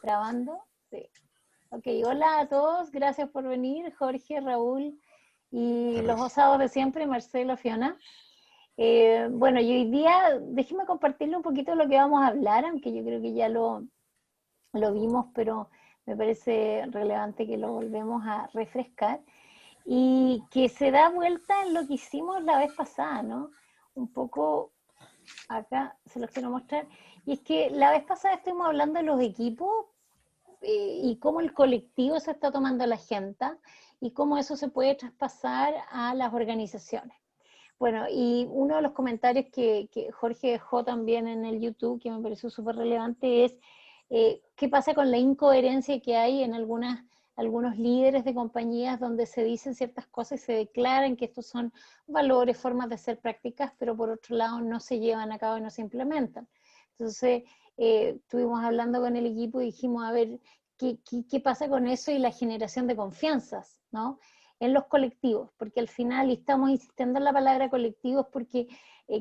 ¿Grabando? Sí. Ok, hola a todos, gracias por venir, Jorge, Raúl y los Gracias. osados de siempre, Marcelo, Fiona. Bueno, y hoy día, déjenme compartirle un poquito de lo que vamos a hablar, aunque yo creo que ya lo vimos, pero me parece relevante que lo volvemos a refrescar y que se da vuelta en lo que hicimos la vez pasada, ¿no? Un poco acá se los quiero mostrar. Y es que la vez pasada estuvimos hablando de los equipos y cómo el colectivo se está tomando la agenda y cómo eso se puede traspasar a las organizaciones. Bueno, y uno de los comentarios que Jorge dejó también en el YouTube, que me pareció súper relevante, es qué pasa con la incoherencia que hay en algunos líderes de compañías donde se dicen ciertas cosas y se declaran que estos son valores, formas de hacer prácticas, pero por otro lado no se llevan a cabo y no se implementan. Entonces, estuvimos hablando con el equipo y dijimos, a ver, ¿qué pasa con eso y la generación de confianzas, ¿no? En los colectivos, porque al final, y estamos insistiendo en la palabra colectivos porque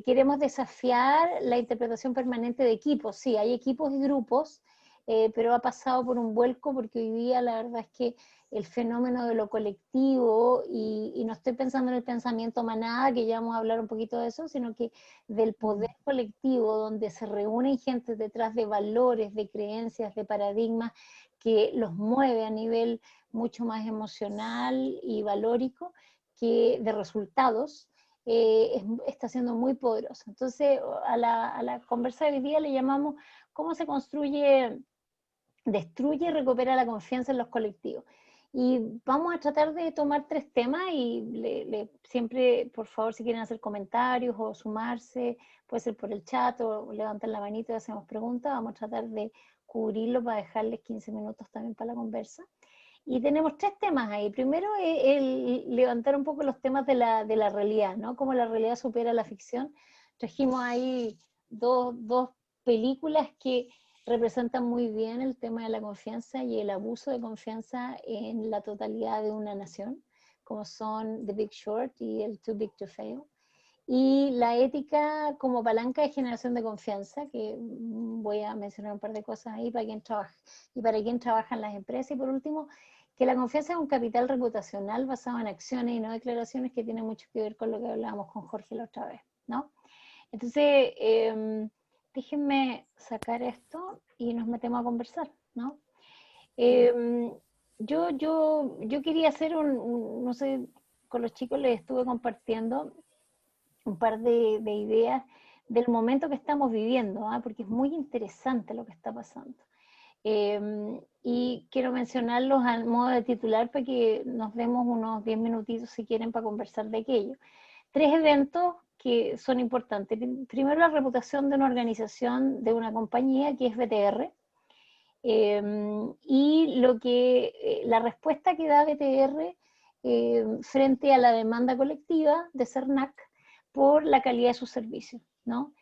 queremos desafiar la interpretación permanente de equipos. Sí, hay equipos y grupos, pero ha pasado por un vuelco porque hoy día la verdad es que el fenómeno de lo colectivo, y no estoy pensando en el pensamiento manada, que ya vamos a hablar un poquito de eso, sino que del poder colectivo, donde se reúnen gente detrás de valores, de creencias, de paradigmas que los mueve a nivel mucho más emocional y valórico que de resultados, está siendo muy poderoso. Entonces, a la conversa de hoy día le llamamos cómo se construye, destruye y recupera la confianza en los colectivos. Y vamos a tratar de tomar tres temas y siempre, por favor, si quieren hacer comentarios o sumarse, puede ser por el chat o levantar la manito y hacemos preguntas. Vamos a tratar de cubrirlo para dejarles 15 minutos también para la conversa. Y tenemos tres temas ahí. Primero es el levantar un poco los temas de la realidad, ¿no? Cómo la realidad supera la ficción. Trajimos ahí dos películas que representan muy bien el tema de la confianza y el abuso de confianza en la totalidad de una nación, como son The Big Short y el Too Big to Fail. Y la ética como palanca de generación de confianza, que voy a mencionar un par de cosas ahí para quien trabaja y para quien trabaja en las empresas. Y por último, que la confianza es un capital reputacional basado en acciones y no declaraciones, que tiene mucho que ver con lo que hablábamos con Jorge la otra vez, ¿no? Entonces, déjenme sacar esto y nos metemos a conversar, ¿no? Eh, yo quería hacer no sé, con los chicos les estuve compartiendo un par de ideas del momento que estamos viviendo, ¿eh? Porque es muy interesante lo que está pasando. Y quiero mencionarlos al modo de titular para que nos demos unos 10 minutitos si quieren para conversar de aquello. Tres eventos que son importantes. Primero, la reputación de una organización, de una compañía, que es BTR, y la respuesta que da BTR frente a la demanda colectiva de CERNAC por la calidad de sus servicios, ¿no?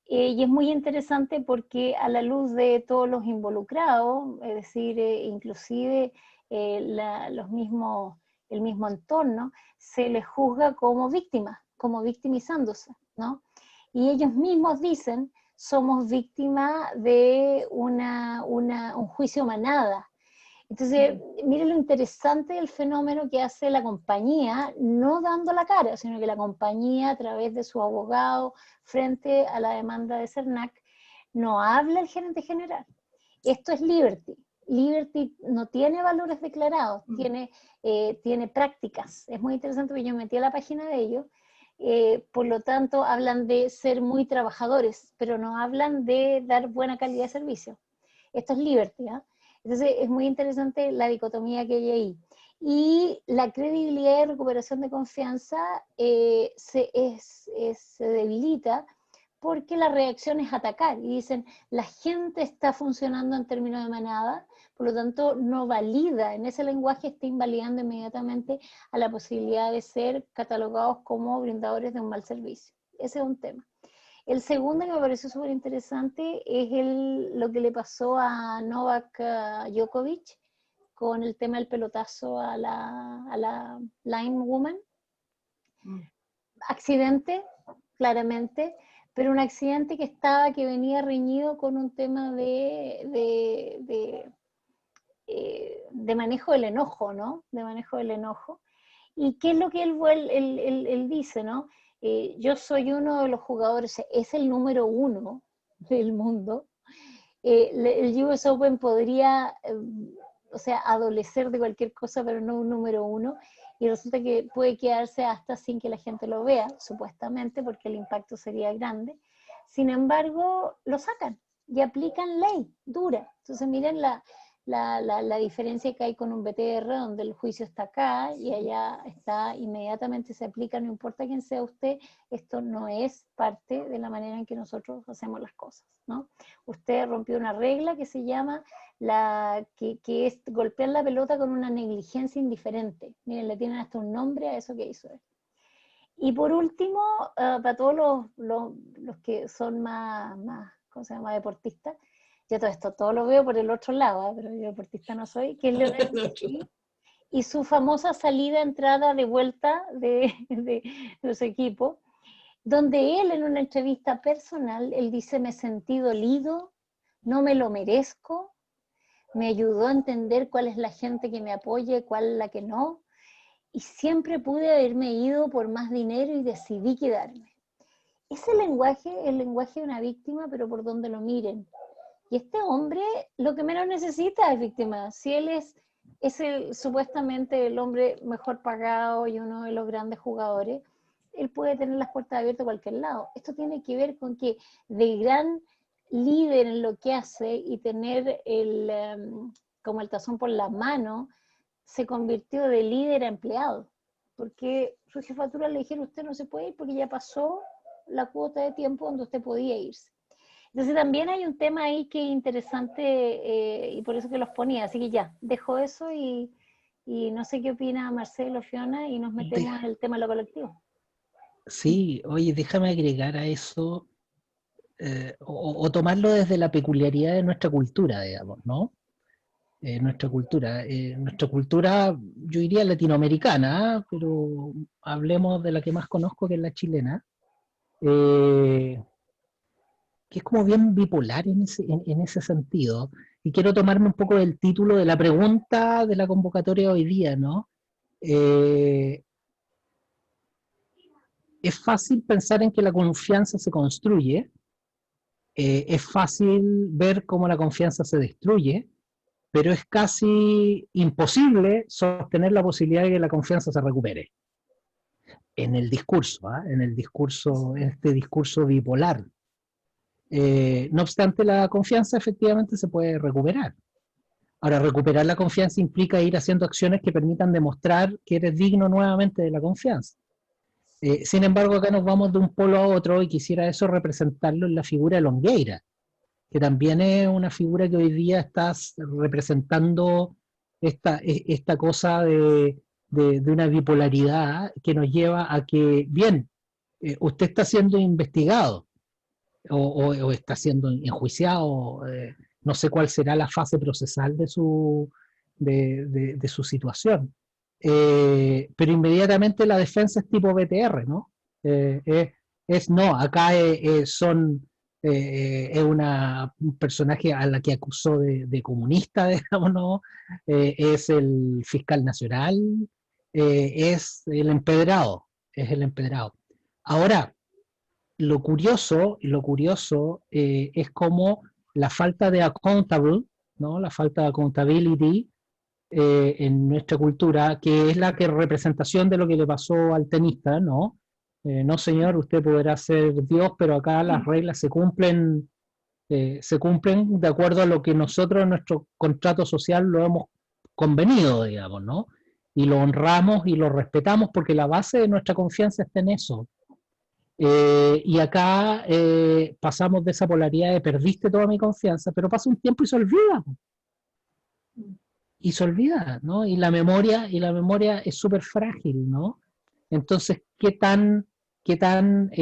Y es muy interesante porque a la luz de todos los involucrados, es decir, inclusive los mismos, el mismo entorno, se les juzga como víctimas, como victimizándose, ¿no? Y ellos mismos dicen, somos víctimas de un juicio manada. Entonces, mire lo interesante del fenómeno que hace la compañía, no dando la cara, sino que la compañía, a través de su abogado, frente a la demanda de CERNAC, no habla el gerente general. Esto es Liberty. Liberty no tiene valores declarados, tiene prácticas. Es muy interesante porque yo me metí a la página de ellos. Por lo tanto, hablan de ser muy trabajadores, pero no hablan de dar buena calidad de servicio. Esto es Liberty, ¿eh? Entonces, es muy interesante la dicotomía que hay ahí. Y la credibilidad y recuperación de confianza se debilita porque la reacción es atacar. Y dicen, la gente está funcionando en términos de manada, por lo tanto, no valida, en ese lenguaje está invalidando inmediatamente a la posibilidad de ser catalogados como brindadores de un mal servicio. Ese es un tema. El segundo que me pareció súper interesante es lo que le pasó a Novak Djokovic con el tema del pelotazo a la line woman. Accidente, claramente, pero un accidente que venía reñido con un tema de manejo del enojo, ¿no? De manejo del enojo. ¿Y qué es lo que él dice, ¿no? Yo soy uno de los jugadores, es el número 1 del mundo. El US Open podría, o sea, adolecer de cualquier cosa, pero no un número 1, y resulta que puede quedarse hasta sin que la gente lo vea, supuestamente, porque el impacto sería grande. Sin embargo, lo sacan y aplican ley dura. Entonces, miren la diferencia que hay con un BTR, donde el juicio está acá y allá está, inmediatamente se aplica, no importa quién sea usted, esto no es parte de la manera en que nosotros hacemos las cosas, ¿no? Usted rompió una regla que se llama que es golpear la pelota con una negligencia indiferente. Miren, le tienen hasta un nombre a eso que hizo él. Y por último, para todos los que son más, ¿cómo se llama?, deportistas, yo todo lo veo por el otro lado, pero yo deportista no soy, que es Lionel Messi, y su famosa salida, entrada, de vuelta de los equipos, donde él en una entrevista personal, él dice: me sentí dolido, no me lo merezco, me ayudó a entender cuál es la gente que me apoya y cuál es la que no, y siempre pude haberme ido por más dinero y decidí quedarme. Ese lenguaje, el lenguaje de una víctima, pero por donde lo miren. Y este hombre lo que menos necesita es víctima. Si él es supuestamente el hombre mejor pagado y uno de los grandes jugadores, él puede tener las puertas abiertas a cualquier lado. Esto tiene que ver con que de gran líder en lo que hace y tener como el tazón por la mano, se convirtió de líder a empleado. Porque su jefatura le dijeron: usted no se puede ir porque ya pasó la cuota de tiempo donde usted podía irse. Entonces también hay un tema ahí que es interesante, y por eso que los ponía. Así que ya, dejo eso y no sé qué opina Marcelo, Fiona, y nos metemos en el tema de lo colectivo. Sí, oye, déjame agregar a eso, o tomarlo desde la peculiaridad de nuestra cultura, digamos, ¿no? Nuestra cultura, yo diría latinoamericana, pero hablemos de la que más conozco, que es la chilena, eh, que es como bien bipolar en ese sentido. Y quiero tomarme un poco del título de la pregunta de la convocatoria hoy día, ¿no? Eh, es fácil pensar en que la confianza se construye, es fácil ver cómo la confianza se destruye, pero es casi imposible sostener la posibilidad de que la confianza se recupere. En el discurso, en este discurso bipolar. No obstante, la confianza efectivamente se puede recuperar. Ahora, recuperar la confianza implica ir haciendo acciones que permitan demostrar que eres digno nuevamente de la confianza. Sin embargo, acá nos vamos de un polo a otro y quisiera eso representarlo en la figura de Longueira, que también es una figura que hoy día estás representando esta cosa de una bipolaridad que nos lleva a que, bien, usted está siendo investigado o está siendo enjuiciado, no sé cuál será la fase procesal de su situación. Pero inmediatamente la defensa es tipo BTR, ¿no? No, acá es un personaje a la que acusó de comunista, digamos, ¿no? Es el fiscal nacional, es el empedrado. Ahora, lo curioso es como la falta de accountable, ¿no? La falta de accountability en nuestra cultura, que es la que representación de lo que le pasó al tenista, ¿no? No, señor, usted podrá ser Dios, pero acá las reglas se cumplen de acuerdo a lo que nosotros en nuestro contrato social lo hemos convenido, digamos, ¿no? Y lo honramos y lo respetamos porque la base de nuestra confianza está en eso. Y acá pasamos de esa polaridad de perdiste toda mi confianza, pero pasa un tiempo y se olvida. Y se olvida, ¿no? Y la memoria es súper frágil, ¿no? Entonces, qué tan, qué tanto,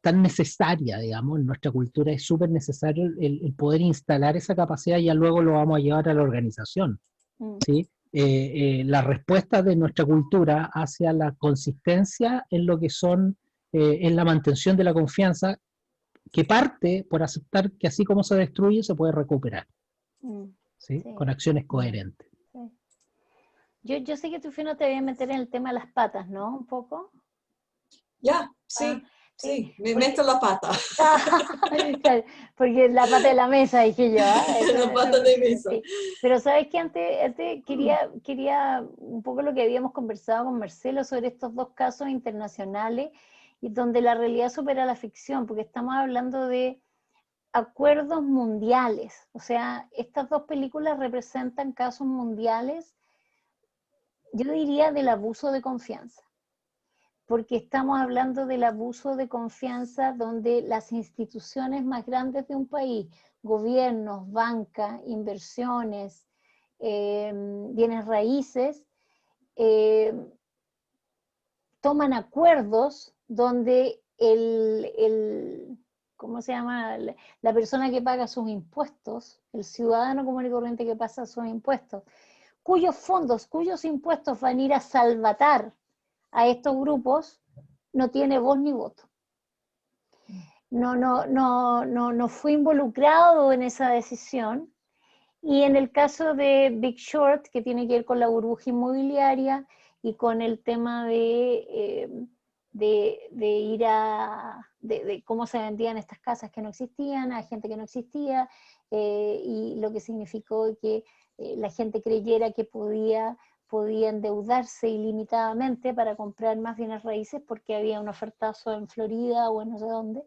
tan necesaria, digamos, en nuestra cultura es súper necesario el poder instalar esa capacidad y ya luego lo vamos a llevar a la organización, ¿sí? La respuesta de nuestra cultura hacia la consistencia en lo que son, en la mantención de la confianza, que parte por aceptar que así como se destruye, se puede recuperar, ¿sí? Sí. Con acciones coherentes. Sí. Yo sé que tú, Fino, te voy a meter en el tema de las patas, ¿no? Un poco. Ya, sí, sí, me porque, meto la pata. claro, porque la pata de la mesa, dije yo. La pata de mesa. Sí. Pero sabes que antes quería un poco lo que habíamos conversado con Marcelo sobre estos dos casos internacionales y donde la realidad supera la ficción, porque estamos hablando de acuerdos mundiales. O sea, estas dos películas representan casos mundiales, yo diría, del abuso de confianza, porque estamos hablando del abuso de confianza donde las instituciones más grandes de un país, gobiernos, banca, inversiones, bienes raíces, toman acuerdos donde ¿cómo se llama? La persona que paga sus impuestos, el ciudadano común y corriente que pasa sus impuestos, cuyos fondos, cuyos impuestos van a ir a salvatar a estos grupos, no tiene voz ni voto. No fue involucrado en esa decisión. Y en el caso de Big Short, que tiene que ver con la burbuja inmobiliaria y con el tema de ir de cómo se vendían estas casas que no existían a gente que no existía, y lo que significó que la gente creyera que podía endeudarse ilimitadamente para comprar más bienes raíces porque había un ofertazo en Florida o en no sé dónde.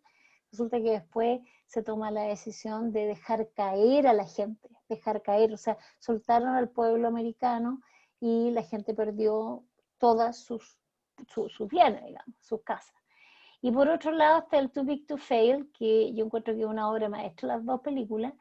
Resulta que después se toma la decisión de dejar caer a la gente, dejar caer, o sea, soltaron al pueblo americano y la gente perdió todas sus bienes, digamos, sus casas. Y por otro lado está el Too Big to Fail, que yo encuentro que es una obra maestra, las dos películas,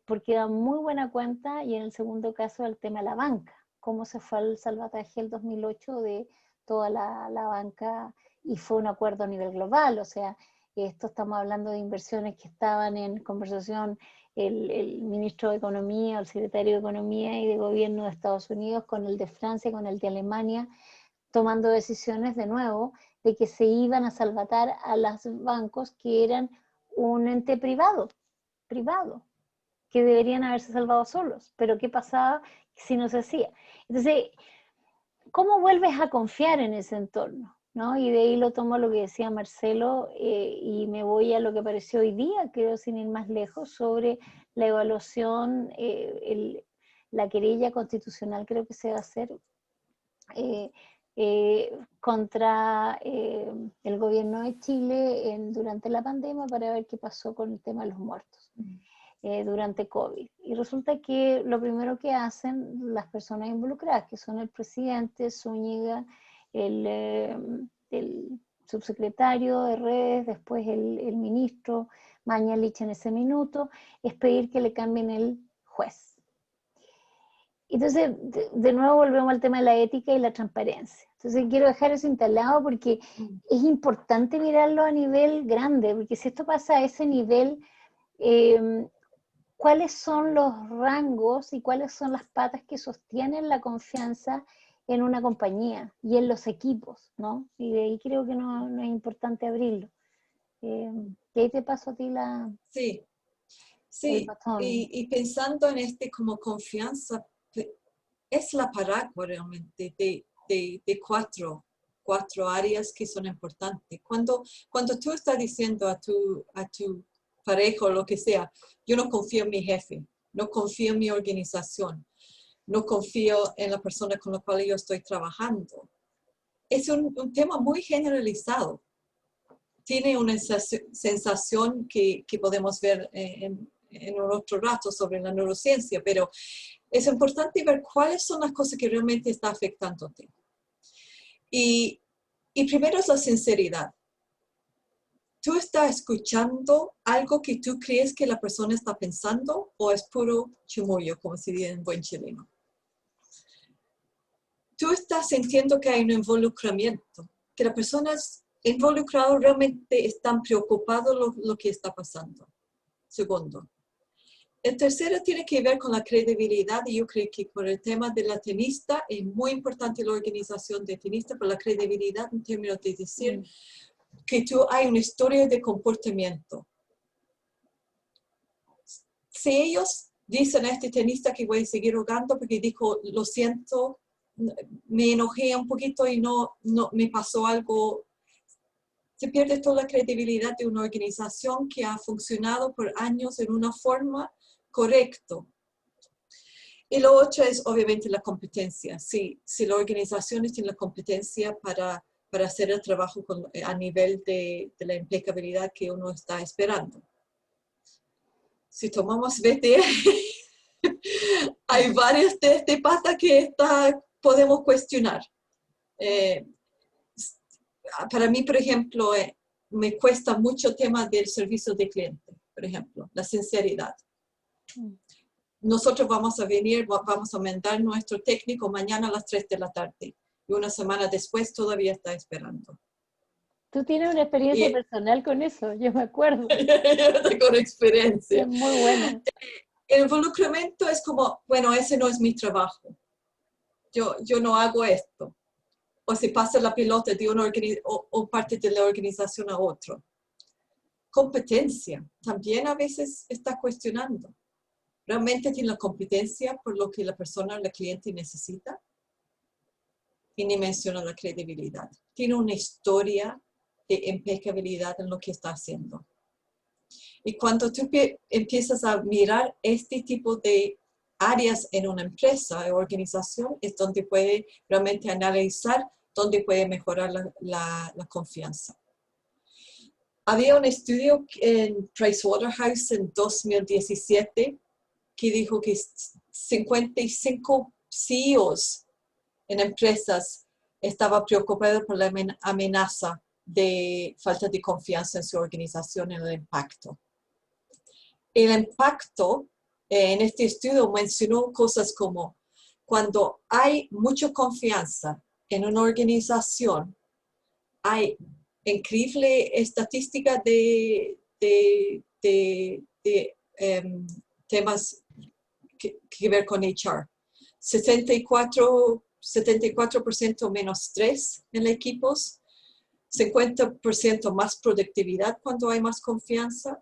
porque da muy buena cuenta, y en el segundo caso el tema de la banca, cómo se fue al salvataje el 2008 de toda la banca, y fue un acuerdo a nivel global, o sea, esto estamos hablando de inversiones que estaban en conversación el ministro de Economía, el secretario de Economía y de Gobierno de Estados Unidos con el de Francia, con el de Alemania, tomando decisiones de nuevo de que se iban a salvatar a los bancos que eran un ente privado, que deberían haberse salvado solos. Pero ¿qué pasaba si no se hacía? Entonces, ¿cómo vuelves a confiar en ese entorno? ¿No? Y de ahí lo tomo lo que decía Marcelo, y me voy a lo que apareció hoy día, creo sin ir más lejos, sobre la evaluación, la querella constitucional creo que se va a hacer contra el gobierno de Chile durante la pandemia para ver qué pasó con el tema de los muertos durante COVID. Y resulta que lo primero que hacen las personas involucradas, que son el presidente, Zúñiga, el subsecretario de redes, después el ministro Mañalich en ese minuto, es pedir que le cambien el juez. Entonces, de nuevo volvemos al tema de la ética y la transparencia. Entonces quiero dejar eso instalado porque es importante mirarlo a nivel grande, porque si esto pasa a ese nivel, ¿cuáles son los rangos y cuáles son las patas que sostienen la confianza en una compañía y en los equipos, ¿no? Y de ahí creo que no es importante abrirlo. Y ahí te paso a ti Sí, y pensando en como confianza, es la paraguas realmente de cuatro áreas que son importantes. Cuando tú estás diciendo a tu pareja o lo que sea, yo no confío en mi jefe, no confío en mi organización, no confío en la persona con la cual yo estoy trabajando. Es un tema muy generalizado. Tiene una sensación que podemos ver en otro rato sobre la neurociencia, pero es importante ver cuáles son las cosas que realmente están afectándote. Y primero es la sinceridad. ¿Tú estás escuchando algo que tú crees que la persona está pensando o es puro chimullo, como se dice en buen chileno? ¿Tú estás sintiendo que hay un involucramiento? Que la persona involucrada realmente están preocupados lo que está pasando. Segundo. El tercero tiene que ver con la credibilidad, y yo creo que por el tema de la tenista es muy importante la organización de tenista, por la credibilidad en términos de decir que hay una historia de comportamiento. Si ellos dicen a este tenista que voy a seguir jugando porque dijo, lo siento, me enojé un poquito y no me pasó algo, se pierde toda la credibilidad de una organización que ha funcionado por años en una forma correcta. Y lo otro es obviamente la competencia. Si la organización tiene la competencia para hacer el trabajo a nivel de la impecabilidad que uno está esperando. Si tomamos BTR, hay varios test de pata que podemos cuestionar. Para mí, por ejemplo, me cuesta mucho el tema del servicio de cliente, por ejemplo, la sinceridad. Nosotros vamos a mandar nuestro técnico mañana a las 3 de la tarde y una semana después todavía está esperando. Tú tienes una experiencia personal con eso, yo me acuerdo. Yo tengo experiencia. Es muy buena. El involucramiento es como, bueno, ese no es mi trabajo. Yo no hago esto. O se pasa la pelota de una o parte de la organización a otro. Competencia. También a veces está cuestionando. ¿Realmente tiene la competencia por lo que la persona, el cliente necesita? Y ni menciona la credibilidad. Tiene una historia de impecabilidad en lo que está haciendo. Y cuando tú empiezas a mirar este tipo de áreas en una empresa o organización, es donde puede realmente analizar dónde puede mejorar la confianza. Había un estudio en Pricewaterhouse en 2017 que dijo que 55 CEOs en empresas estaban preocupados por la amenaza de falta de confianza en su organización en el impacto. El impacto en este estudio mencionó cosas como cuando hay mucha confianza en una organización, hay increíble estadística de temas que ver con HR. 74% menos estrés en equipos, 50% más productividad cuando hay más confianza,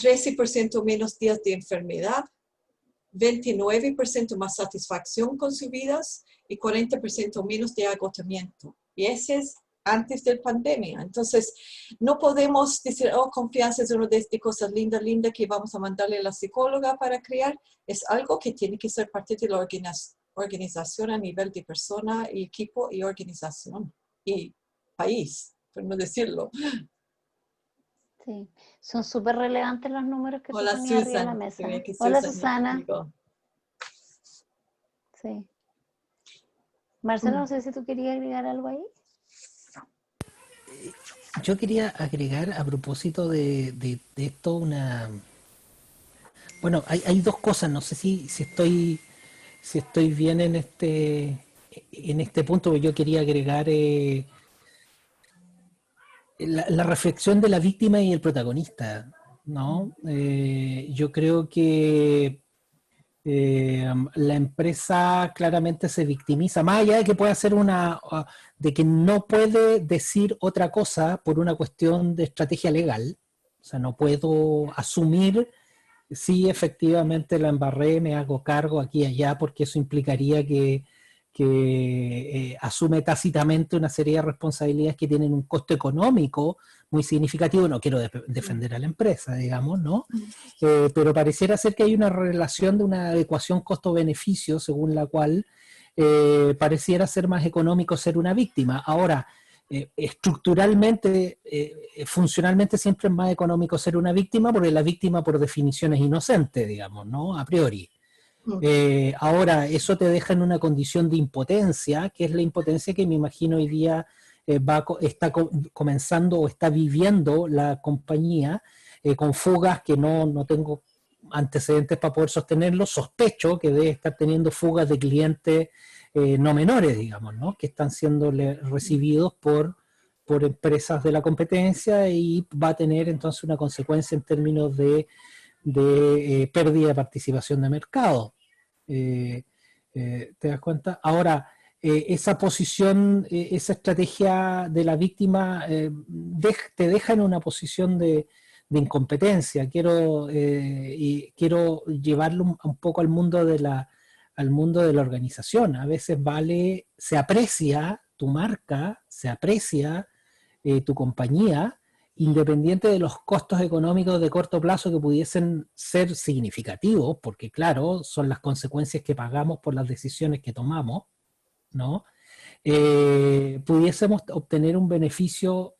13% menos días de enfermedad, 29% más satisfacción con sus vidas y 40% menos de agotamiento. Y ese es antes de la pandemia. Entonces, no podemos decir, oh, confianza es una de estas cosas lindas que vamos a mandarle a la psicóloga para crear. Es algo que tiene que ser parte de la organización a nivel de persona y equipo y organización y país, por no decirlo. Sí, son súper relevantes los números que Hola, tú tenías arriba de la mesa. Hola, Susana. Sí. Marcelo, no sé si tú querías agregar algo ahí. Yo quería agregar a propósito de esto Bueno, hay dos cosas, no sé si estoy bien en este punto, que yo quería agregar la reflexión de la víctima y el protagonista, ¿no? Yo creo que la empresa claramente se victimiza, más allá de que pueda ser de que no puede decir otra cosa por una cuestión de estrategia legal. O sea, no puedo asumir si efectivamente la embarré, me hago cargo aquí y allá, porque eso implicaría que asume tácitamente una serie de responsabilidades que tienen un costo económico muy significativo. No quiero defender a la empresa, digamos, ¿no? Pero pareciera ser que hay una relación de una adecuación costo-beneficio según la cual pareciera ser más económico ser una víctima. Ahora, estructuralmente, funcionalmente siempre es más económico ser una víctima, porque la víctima por definición es inocente, digamos, ¿no? A priori. Ahora, eso te deja en una condición de impotencia, que es la impotencia que me imagino hoy día está comenzando o está viviendo la compañía, con fugas que no tengo antecedentes para poder sostenerlo. Sospecho que debe estar teniendo fugas de clientes no menores, digamos, ¿no? Que están siendo recibidos por empresas de la competencia, y va a tener entonces una consecuencia en términos de pérdida de participación de mercado. ¿Te das cuenta? Ahora, esa posición, esa estrategia de la víctima te deja en una posición de incompetencia. Quiero llevarlo un poco al mundo de la organización. A veces se aprecia tu marca, se aprecia tu compañía, independiente de los costos económicos de corto plazo que pudiesen ser significativos, porque claro, son las consecuencias que pagamos por las decisiones que tomamos, ¿no? Pudiésemos obtener un beneficio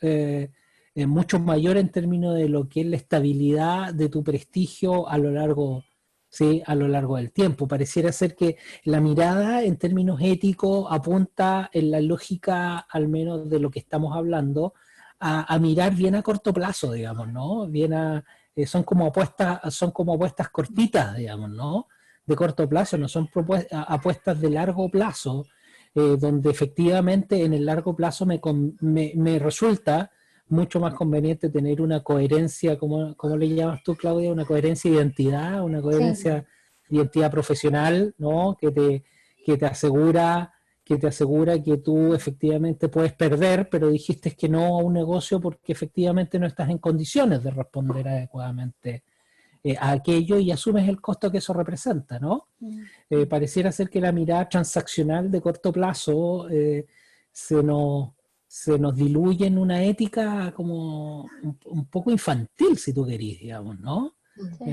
mucho mayor en términos de lo que es la estabilidad de tu prestigio a lo largo, ¿sí? A lo largo del tiempo. Pareciera ser que la mirada en términos éticos apunta en la lógica, al menos de lo que estamos hablando, a mirar bien a corto plazo, digamos, ¿no? Son como apuestas cortitas, digamos, ¿no? De corto plazo, no son apuestas de largo plazo, donde efectivamente en el largo plazo me resulta mucho más conveniente tener una coherencia, ¿cómo le llamas tú, Claudia? Una coherencia de identidad, una coherencia de identidad profesional, ¿no? Que te asegura que tú efectivamente puedes perder, pero dijiste que no a un negocio porque efectivamente no estás en condiciones de responder adecuadamente a aquello y asumes el costo que eso representa, ¿no? Pareciera ser que la mirada transaccional de corto plazo se nos diluye en una ética como un poco infantil, si tú querís, digamos, ¿no? Sí.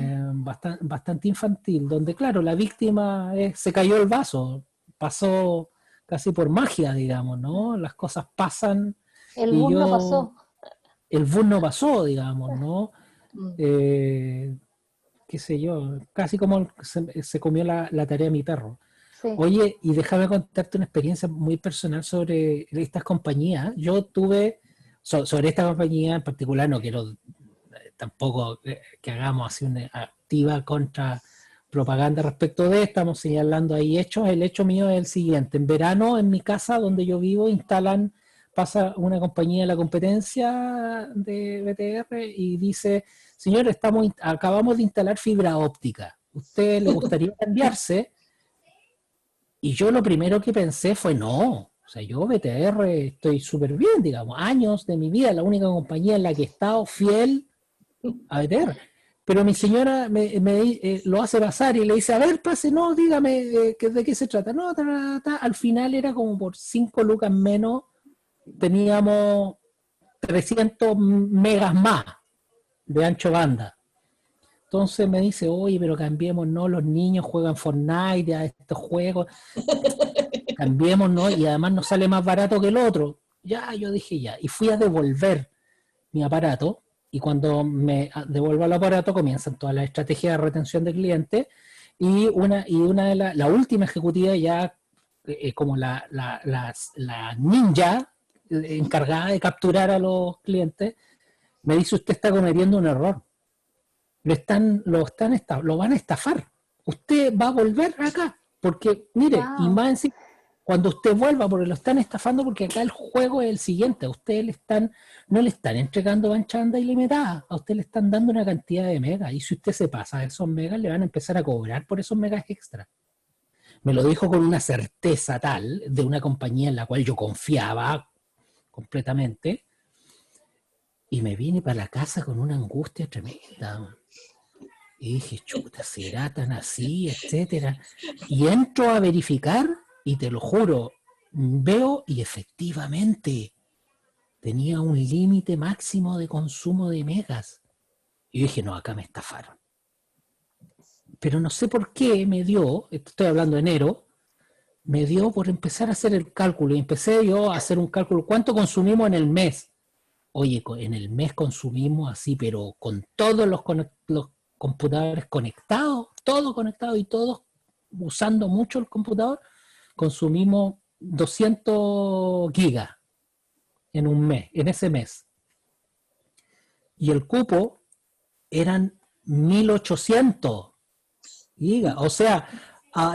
Bastante infantil, donde claro, la víctima se cayó el vaso, pasó casi por magia, digamos, ¿no? Las cosas pasan. El boom no pasó. El boom no pasó, digamos, ¿no? Qué sé yo, casi como se comió la tarea de mi perro. Sí. Oye, y déjame contarte una experiencia muy personal sobre estas compañías. Yo tuve, sobre esta compañía en particular, no quiero tampoco que hagamos así una activa contra propaganda respecto de, estamos señalando ahí hechos. El hecho mío es el siguiente: en verano en mi casa donde yo vivo pasa una compañía de la competencia de BTR y dice: señor, acabamos de instalar fibra óptica, ¿usted le gustaría cambiarse? Y yo lo primero que pensé fue no, o sea, yo BTR estoy súper bien, digamos, años de mi vida, la única compañía en la que he estado fiel a BTR. Pero mi señora lo hace pasar y le dice: a ver, pase, no, dígame de qué se trata. No, al final era como por 5 lucas menos, teníamos 300 megas más de ancho banda. Entonces me dice: oye, pero cambiemos, ¿no? Los niños juegan Fortnite, a estos juegos, cambiemos, ¿no? Y además nos sale más barato que el otro. Ya, yo dije ya. Y fui a devolver mi aparato, y cuando me devuelvo el aparato comienzan todas las estrategias de retención de clientes, y una de la última ejecutiva ya, como la ninja encargada de capturar a los clientes, me dice: usted está cometiendo un error. Lo van a estafar. Usted va a volver acá, porque mire, wow. Y más encima, cuando usted vuelva, porque lo están estafando, porque acá el juego es el siguiente: a usted no le están entregando ancha banda ilimitada, a usted le están dando una cantidad de megas, y si usted se pasa de esos megas, le van a empezar a cobrar por esos megas extra. Me lo dijo con una certeza tal, de una compañía en la cual yo confiaba completamente, y me vine para la casa con una angustia tremenda. Y dije: chuta, ¿será tan así? Etcétera. Y entro a verificar, y te lo juro, veo, y efectivamente tenía un límite máximo de consumo de megas. Y dije: no, acá me estafaron. Pero no sé por qué me dio, estoy hablando de enero, me dio por empezar a hacer el cálculo. Y empecé yo a hacer un cálculo: ¿cuánto consumimos en el mes? Oye, en el mes consumimos así, pero con todos los computadores conectados, todo conectado y todos usando mucho el computador, consumimos 200 gigas en un mes, en ese mes. Y el cupo eran 1800 gigas. O sea,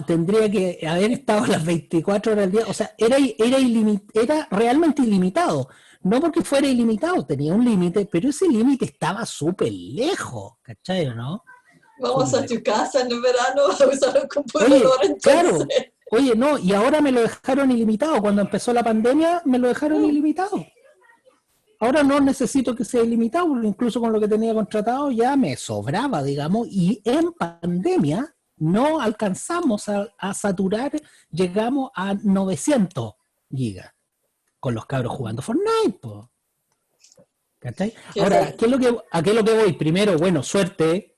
tendría que haber estado las 24 horas al día. O sea, era realmente ilimitado. No porque fuera ilimitado, tenía un límite, pero ese límite estaba súper lejos, ¿cachai o no? Vamos a tu casa en el verano a usar el computador. Oye, claro, Oye, no, y ahora me lo dejaron ilimitado. Cuando empezó la pandemia, me lo dejaron ilimitado. Ahora no necesito que sea ilimitado, porque incluso con lo que tenía contratado ya me sobraba, digamos, y en pandemia no alcanzamos a saturar, llegamos a 900 gigas, con los cabros jugando Fortnite, po. ¿Cachai? Ahora, ¿a qué es lo que voy? Primero, bueno, suerte,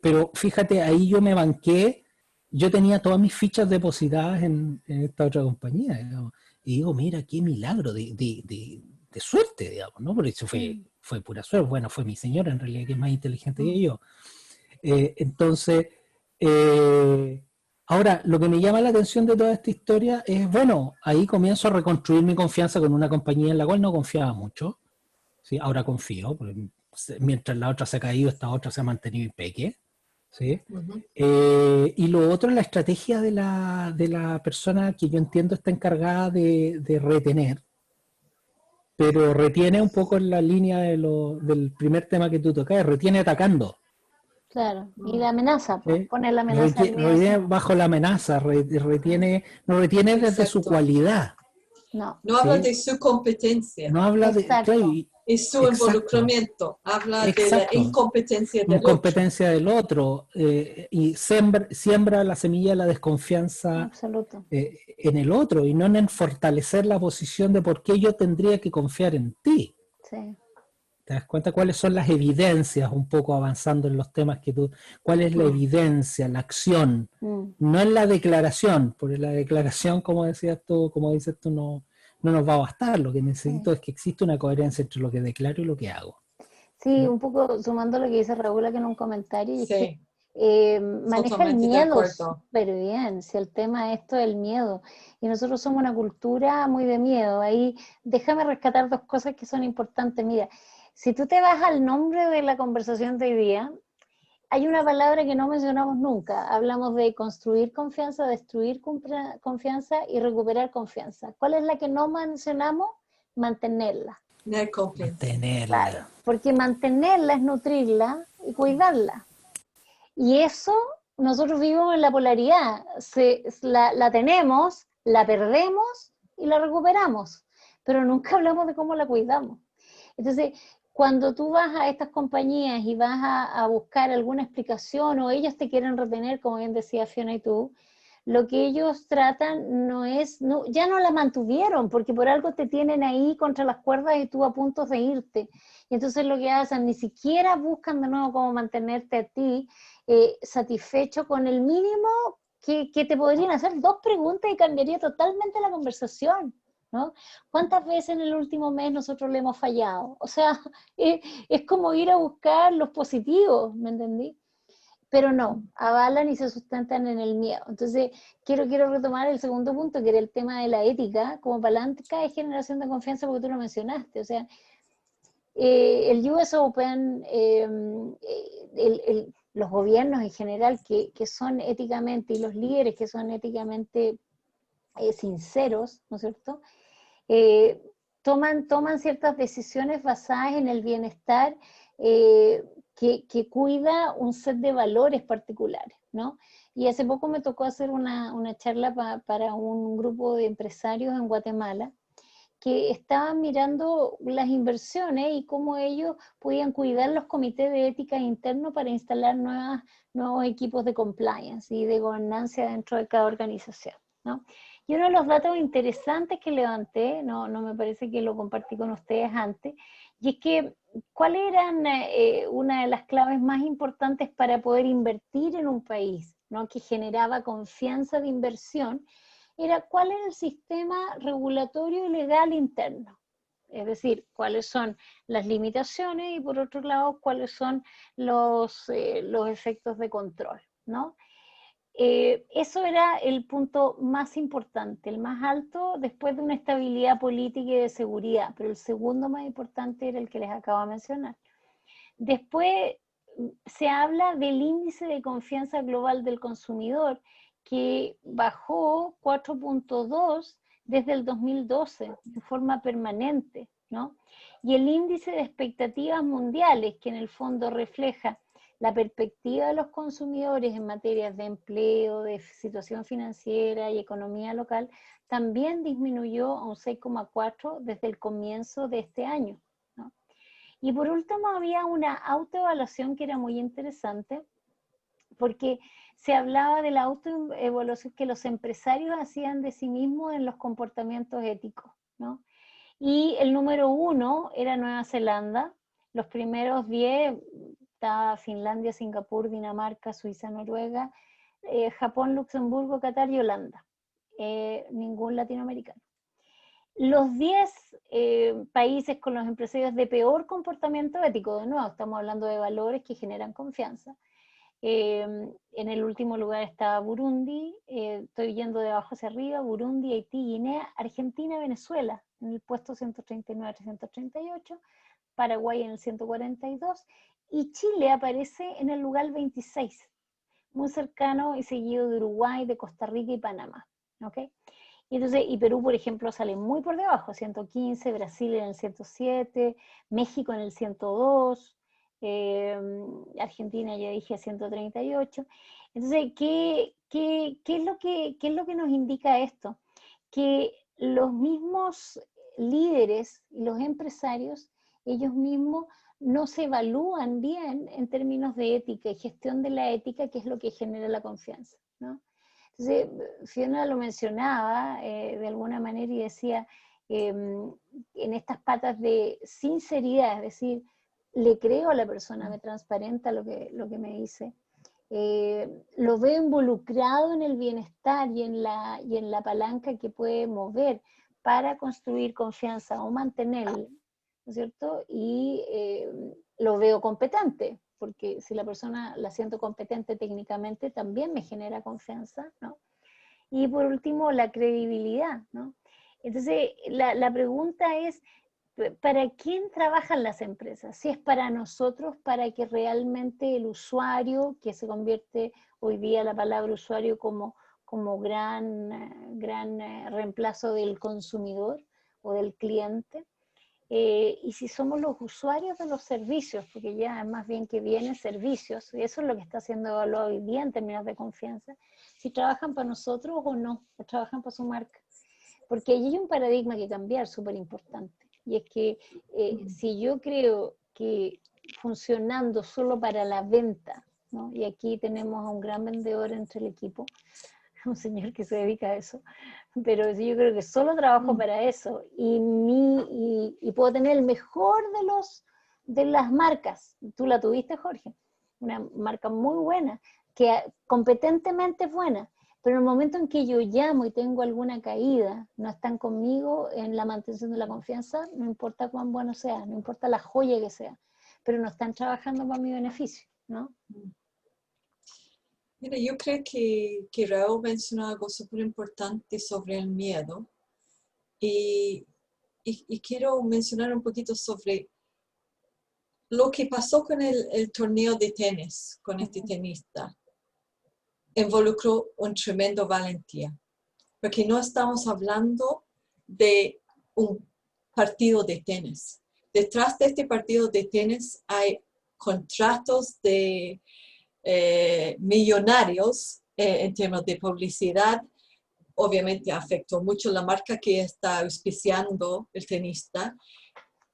pero fíjate, ahí yo me banqué, yo tenía todas mis fichas depositadas en esta otra compañía, digamos, y digo, mira, qué milagro de suerte, digamos, ¿no? Porque eso fue pura suerte, bueno, fue mi señora en realidad, que es más inteligente que yo. Entonces, ahora, lo que me llama la atención de toda esta historia es, bueno, ahí comienzo a reconstruir mi confianza con una compañía en la cual no confiaba mucho, ¿sí? Ahora confío, porque mientras la otra se ha caído, esta otra se ha mantenido impeque, ¿sí? Y lo otro es la estrategia de la persona que yo entiendo está encargada de retener, pero retiene un poco en la línea del primer tema que tú tocas, retiene atacando. Claro, y la amenaza, pone la amenaza del miedo. Retiene bajo la amenaza, retiene, no retiene desde su cualidad. No. No habla de su competencia. No habla de... Claro, y su involucramiento. Habla de la incompetencia del otro. Y siembra la semilla de la desconfianza en el otro y no en fortalecer la posición de por qué yo tendría que confiar en ti. Sí. ¿Te das cuenta cuáles son las evidencias, un poco avanzando en los temas que tú... ¿Cuál es la evidencia, la acción? No es la declaración, porque la declaración, como decías tú, como dices tú, no nos va a bastar. Lo que necesito es que exista una coherencia entre lo que declaro y lo que hago. Sí, un poco sumando lo que dice Raúl aquí en un comentario, y es que maneja el Totalmente miedo súper bien, si el tema esto es el miedo, y nosotros somos una cultura muy de miedo. Ahí déjame rescatar dos cosas que son importantes. Mira, si tú te vas al nombre de la conversación de hoy día, hay una palabra que no mencionamos nunca. Hablamos de construir confianza, destruir confianza y recuperar confianza. ¿Cuál es la que no mencionamos? Mantenerla. Mantenerla. Claro, porque mantenerla es nutrirla y cuidarla. Y eso, nosotros vivimos en la polaridad. La tenemos, la perdemos y la recuperamos, pero nunca hablamos de cómo la cuidamos. Entonces, cuando tú vas a estas compañías y vas a buscar alguna explicación, o ellos te quieren retener, como bien decía Fiona y tú, lo que ellos tratan ya no la mantuvieron, porque por algo te tienen ahí contra las cuerdas y tú a punto de irte. Y entonces lo que hacen, ni siquiera buscan de nuevo cómo mantenerte a ti satisfecho con el mínimo que te podrían hacer dos preguntas y cambiaría totalmente la conversación, ¿no? ¿Cuántas veces en el último mes nosotros le hemos fallado? O sea, es como ir a buscar los positivos, ¿me entendí? Pero no, avalan y se sustentan en el miedo. Entonces, quiero retomar el segundo punto, que era el tema de la ética, como palanca de generación de confianza, porque tú lo mencionaste. O sea, el US Open, los gobiernos en general que son éticamente, y los líderes que son éticamente sinceros, ¿no es cierto?, toman ciertas decisiones basadas en el bienestar que cuida un set de valores particulares, ¿no? Y hace poco me tocó hacer una charla para un grupo de empresarios en Guatemala que estaban mirando las inversiones y cómo ellos podían cuidar los comités de ética internos para instalar nuevos equipos de compliance y de gobernanza dentro de cada organización, ¿no? Y uno de los datos interesantes que levanté, no me parece que lo compartí con ustedes antes, y es que ¿cuáles eran una de las claves más importantes para poder invertir en un país, ¿no?, que generaba confianza de inversión? Era cuál era el sistema regulatorio y legal interno. Es decir, cuáles son las limitaciones y por otro lado, cuáles son los efectos de control, ¿no? Eso era el punto más importante, el más alto, después de una estabilidad política y de seguridad, pero el segundo más importante era el que les acabo de mencionar. Después se habla del índice de confianza global del consumidor, que bajó 4.2 desde el 2012 de forma permanente, ¿no? Y el índice de expectativas mundiales, que en el fondo refleja la perspectiva de los consumidores en materias de empleo, de situación financiera y economía local también disminuyó a un 6,4 desde el comienzo de este año, ¿no? Y por último había una autoevaluación que era muy interesante, porque se hablaba de la autoevaluación que los empresarios hacían de sí mismos en los comportamientos éticos, ¿no? Y el número 1 era Nueva Zelanda, los primeros 10 estaba Finlandia, Singapur, Dinamarca, Suiza, Noruega, Japón, Luxemburgo, Qatar y Holanda, ningún latinoamericano. Los 10 países con los empresarios de peor comportamiento ético, de nuevo, estamos hablando de valores que generan confianza. En el último lugar está Burundi, estoy yendo de abajo hacia arriba, Burundi, Haití, Guinea, Argentina, Venezuela, en el puesto 139-338, Paraguay en el 142, y Chile aparece en el lugar 26, muy cercano y seguido de Uruguay, de Costa Rica y Panamá, ¿ok? Y, entonces, y Perú, por ejemplo, sale muy por debajo, 115, Brasil en el 107, México en el 102, Argentina ya dije 138. Entonces, ¿qué es lo que nos indica esto? Que los mismos líderes y los empresarios, ellos mismos no se evalúan bien en términos de ética y gestión de la ética, que es lo que genera la confianza, ¿no? Entonces, Fiona lo mencionaba de alguna manera y decía, en estas patas de sinceridad, es decir, le creo a la persona, me transparenta lo que me dice, lo veo involucrado en el bienestar y en la palanca que puede mover para construir confianza o mantenerla, ¿no es cierto? Y lo veo competente, porque si la persona la siento competente técnicamente, también me genera confianza, ¿no? Y por último, la credibilidad, ¿no? Entonces, la pregunta es, ¿para quién trabajan las empresas? Si es para nosotros, para que realmente el usuario, que se convierte hoy día la palabra usuario como gran reemplazo del consumidor o del cliente, y si somos los usuarios de los servicios, porque ya es más bien que vienen servicios, y eso es lo que está siendo evaluado hoy día en términos de confianza, si trabajan para nosotros o no, o trabajan para su marca. Porque allí hay un paradigma que cambiar súper importante, y es que si yo creo que funcionando solo para la venta, ¿no? Y aquí tenemos a un gran vendedor entre el equipo, un señor que se dedica a eso, pero yo creo que solo trabajo para eso y puedo tener el mejor de las marcas. Tú la tuviste, Jorge, una marca muy buena, que competentemente es buena, pero en el momento en que yo llamo y tengo alguna caída, no están conmigo en la mantención de la confianza, no importa cuán bueno sea, no importa la joya que sea, pero no están trabajando para mi beneficio, ¿no? Mira, yo creo que Raúl mencionó algo súper importante sobre el miedo y quiero mencionar un poquito sobre lo que pasó con el torneo de tenis, con este tenista. Involucró un tremendo valentía, porque no estamos hablando de un partido de tenis. Detrás de este partido de tenis hay contratos de millonarios en términos de publicidad. Obviamente afectó mucho la marca que está auspiciando el tenista.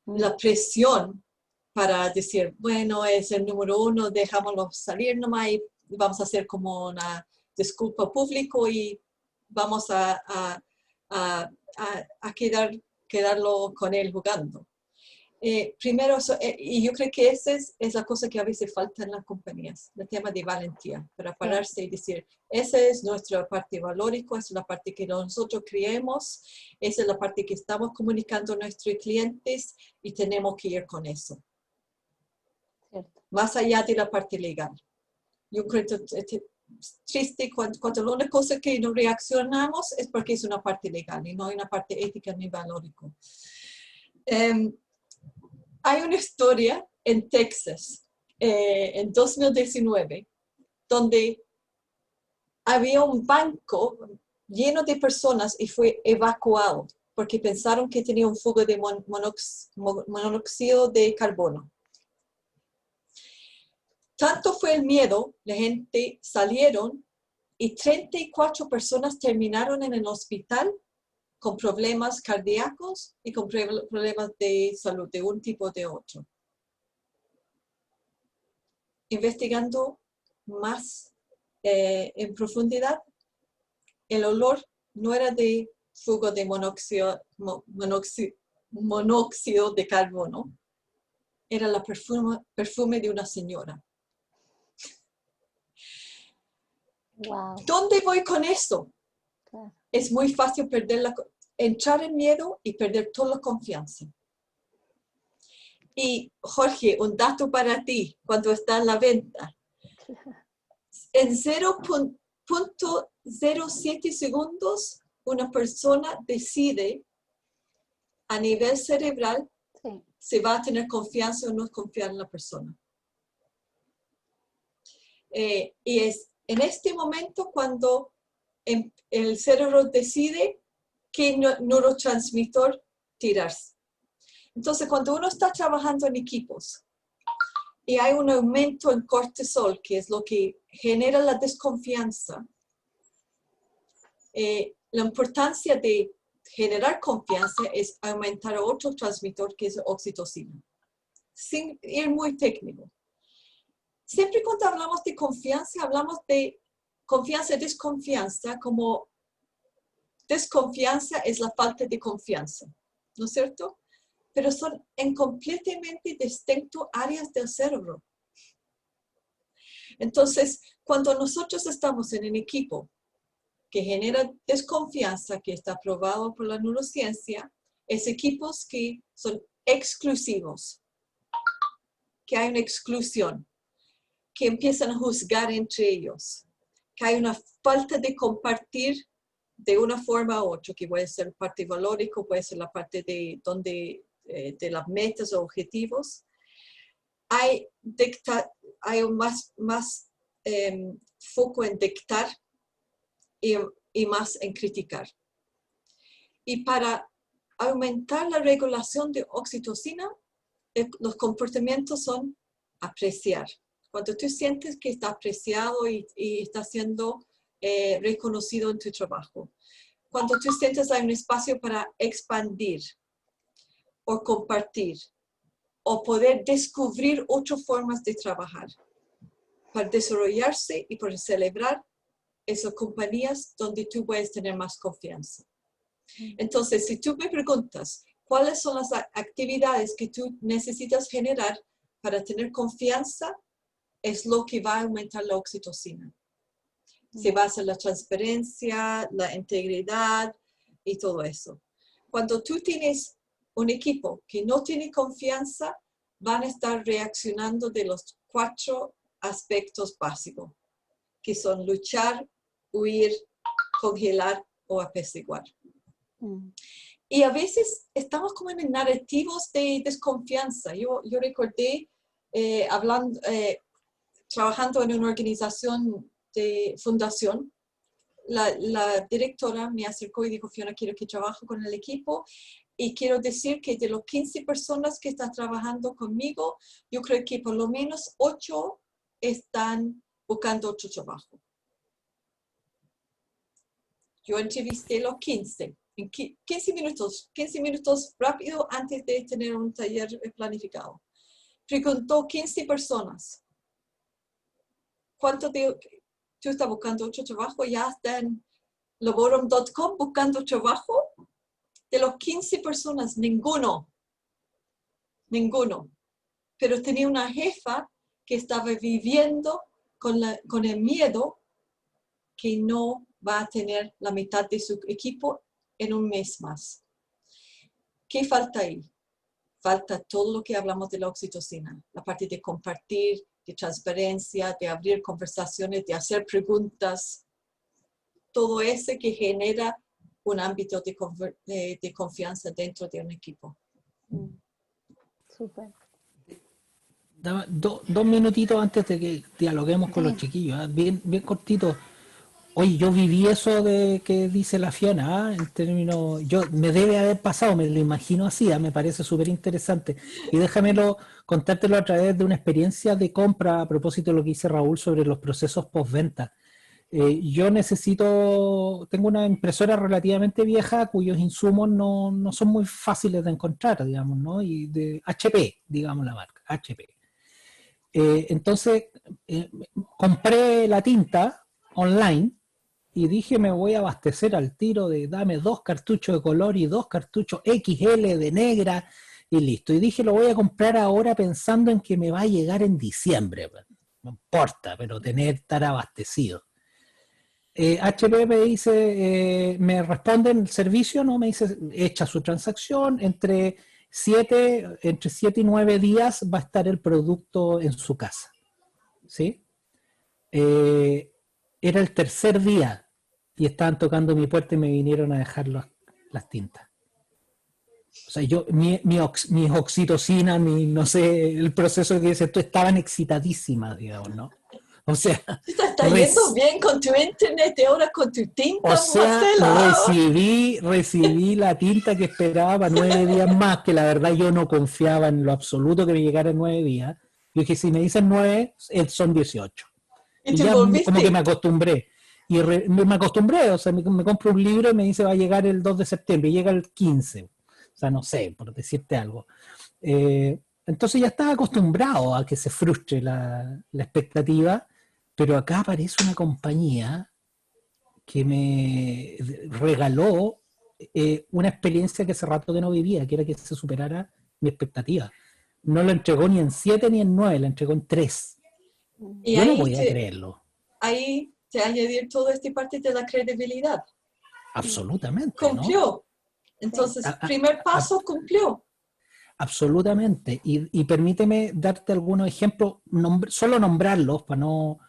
La presión para decir, bueno, es el número 1, dejámoslo salir nomás y vamos a hacer como una disculpa público y vamos a quedarlo con él jugando. Primero, y yo creo que esa es la cosa que a veces falta en las compañías, el tema de valentía, para pararse y decir, esa es nuestra parte valórica, esa es la parte que nosotros creemos, esa es la parte que estamos comunicando a nuestros clientes y tenemos que ir con eso. Cierto. Más allá de la parte legal. Yo creo que es triste cuando la única cosa que no reaccionamos es porque es una parte legal y no hay una parte ética ni valórica. Hay una historia en Texas, en 2019, donde había un banco lleno de personas y fue evacuado porque pensaron que tenía un fuga de monóxido de carbono. tanto fue el miedo, la gente salieron y 34 personas terminaron en el hospital con problemas cardíacos y con problemas de salud de un tipo o de otro. Investigando más en profundidad, el olor no era de fuego de monóxido de carbono, era la perfume de una señora. Wow. ¿Dónde voy con eso? Claro. Es muy fácil entrar en miedo y perder toda la confianza. Y Jorge, un dato para ti cuando está en la venta. En 0.07 segundos, una persona decide a nivel cerebral si va a tener confianza o no confiar en la persona. Y es en este momento cuando el cerebro decide qué neurotransmisor tirarse. Entonces, cuando uno está trabajando en equipos y hay un aumento en cortisol, que es lo que genera la desconfianza, la importancia de generar confianza es aumentar otro transmisor que es oxitocina. Sin ir muy técnico. Siempre cuando hablamos de confianza, hablamos de confianza y desconfianza, como desconfianza es la falta de confianza, ¿no es cierto? Pero son en completamente distintas áreas del cerebro. Entonces, cuando nosotros estamos en un equipo que genera desconfianza, que está aprobado por la neurociencia, es equipos que son exclusivos, que hay una exclusión, que empiezan a juzgar entre ellos, que hay una falta de compartir de una forma u otra, que puede ser parte valórico, puede ser la parte de las metas o objetivos. Hay más foco en dictar y más en criticar. Y para aumentar la regulación de oxitocina, los comportamientos son apreciar. Cuando tú sientes que está apreciado y está siendo reconocido en tu trabajo. Cuando tú sientes hay un espacio para expandir o compartir o poder descubrir otras formas de trabajar para desarrollarse y para celebrar esas compañías donde tú puedes tener más confianza. Entonces, si tú me preguntas, ¿cuáles son las actividades que tú necesitas generar para tener confianza? Es lo que va a aumentar la oxitocina. Se basa en la transparencia, la integridad y todo eso. Cuando tú tienes un equipo que no tiene confianza, van a estar reaccionando de los 4 aspectos básicos, que son luchar, huir, congelar o apaciguar. Y a veces estamos como en narrativos de desconfianza. Yo recordé trabajando en una organización de fundación, la directora me acercó y dijo, Fiona, quiero que trabaje con el equipo y quiero decir que de los 15 personas que están trabajando conmigo, yo creo que por lo menos 8 están buscando otro trabajo. Yo entrevisté los 15, en 15 minutos rápido antes de tener un taller planificado. Preguntó 15 personas. ¿Cuánto tú estás buscando otro trabajo? ¿Ya está en laborum.com buscando trabajo? De los 15 personas, ninguno. Pero tenía una jefa que estaba viviendo con el miedo que no va a tener la mitad de su equipo en un mes más. ¿Qué falta ahí? Falta todo lo que hablamos de la oxitocina, la parte de compartir, de transparencia, de abrir conversaciones, de hacer preguntas, todo ese que genera un ámbito de confianza dentro de un equipo. Súper. Dos minutitos antes de que dialoguemos con los chiquillos, bien cortito. Oye, yo viví eso de que dice la Fiona, en términos, me debe haber pasado, me lo imagino así, me parece súper interesante. Y déjamelo contártelo a través de una experiencia de compra a propósito de lo que dice Raúl sobre los procesos postventa. Yo tengo una impresora relativamente vieja cuyos insumos no son muy fáciles de encontrar, digamos, ¿no? Y de HP, digamos la marca, HP. Entonces, compré la tinta online y dije, me voy a abastecer al tiro de dame 2 cartuchos de color y 2 cartuchos XL de negra y listo. Y dije, lo voy a comprar ahora pensando en que me va a llegar en diciembre. No importa, pero estar abastecido. HP me dice, me responde en el servicio, ¿no? Me dice, echa su transacción, entre 7 y 9 días va a estar el producto en su casa. ¿Sí? Era el tercer día y estaban tocando mi puerta y me vinieron a dejar las tintas. O sea, mis oxitocina, no sé, el proceso que dices tú, estaban excitadísimas, digamos, ¿no? O sea, Te está yendo bien con tu internet y ahora con tu tinta, Marcela. recibí la tinta que esperaba para 9 días más, que la verdad yo no confiaba en lo absoluto que me llegara en 9 días. Yo dije, si me dicen 9, son 18. Y Y te ya como que me volviste. acostumbré. Y me acostumbré, o sea, me compro un libro y me dice va a llegar el 2 de septiembre, y llega el 15. O sea, no sé, por decirte algo. Entonces ya estaba acostumbrado a que se frustre la expectativa, pero acá aparece una compañía que me regaló una experiencia que hace rato que no vivía, que era que se superara mi expectativa. No lo entregó ni en 7 ni en 9, la entregó en 3. Y Yo no podía creerlo. ahí te añadió toda esta parte de la credibilidad. Absolutamente, ¿no? Cumplió. Entonces, primer paso cumplió. Absolutamente. Y permíteme darte algunos ejemplos, solo nombrarlos para no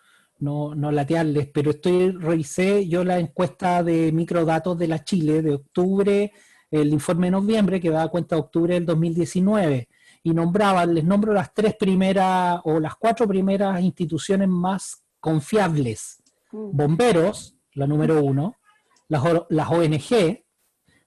latearles, pero revisé yo la encuesta de microdatos de la Chile de octubre, el informe de noviembre que da cuenta de octubre del 2019, y les nombro las 3 primeras o las 4 primeras instituciones más confiables. Bomberos, la número 1, las ONG,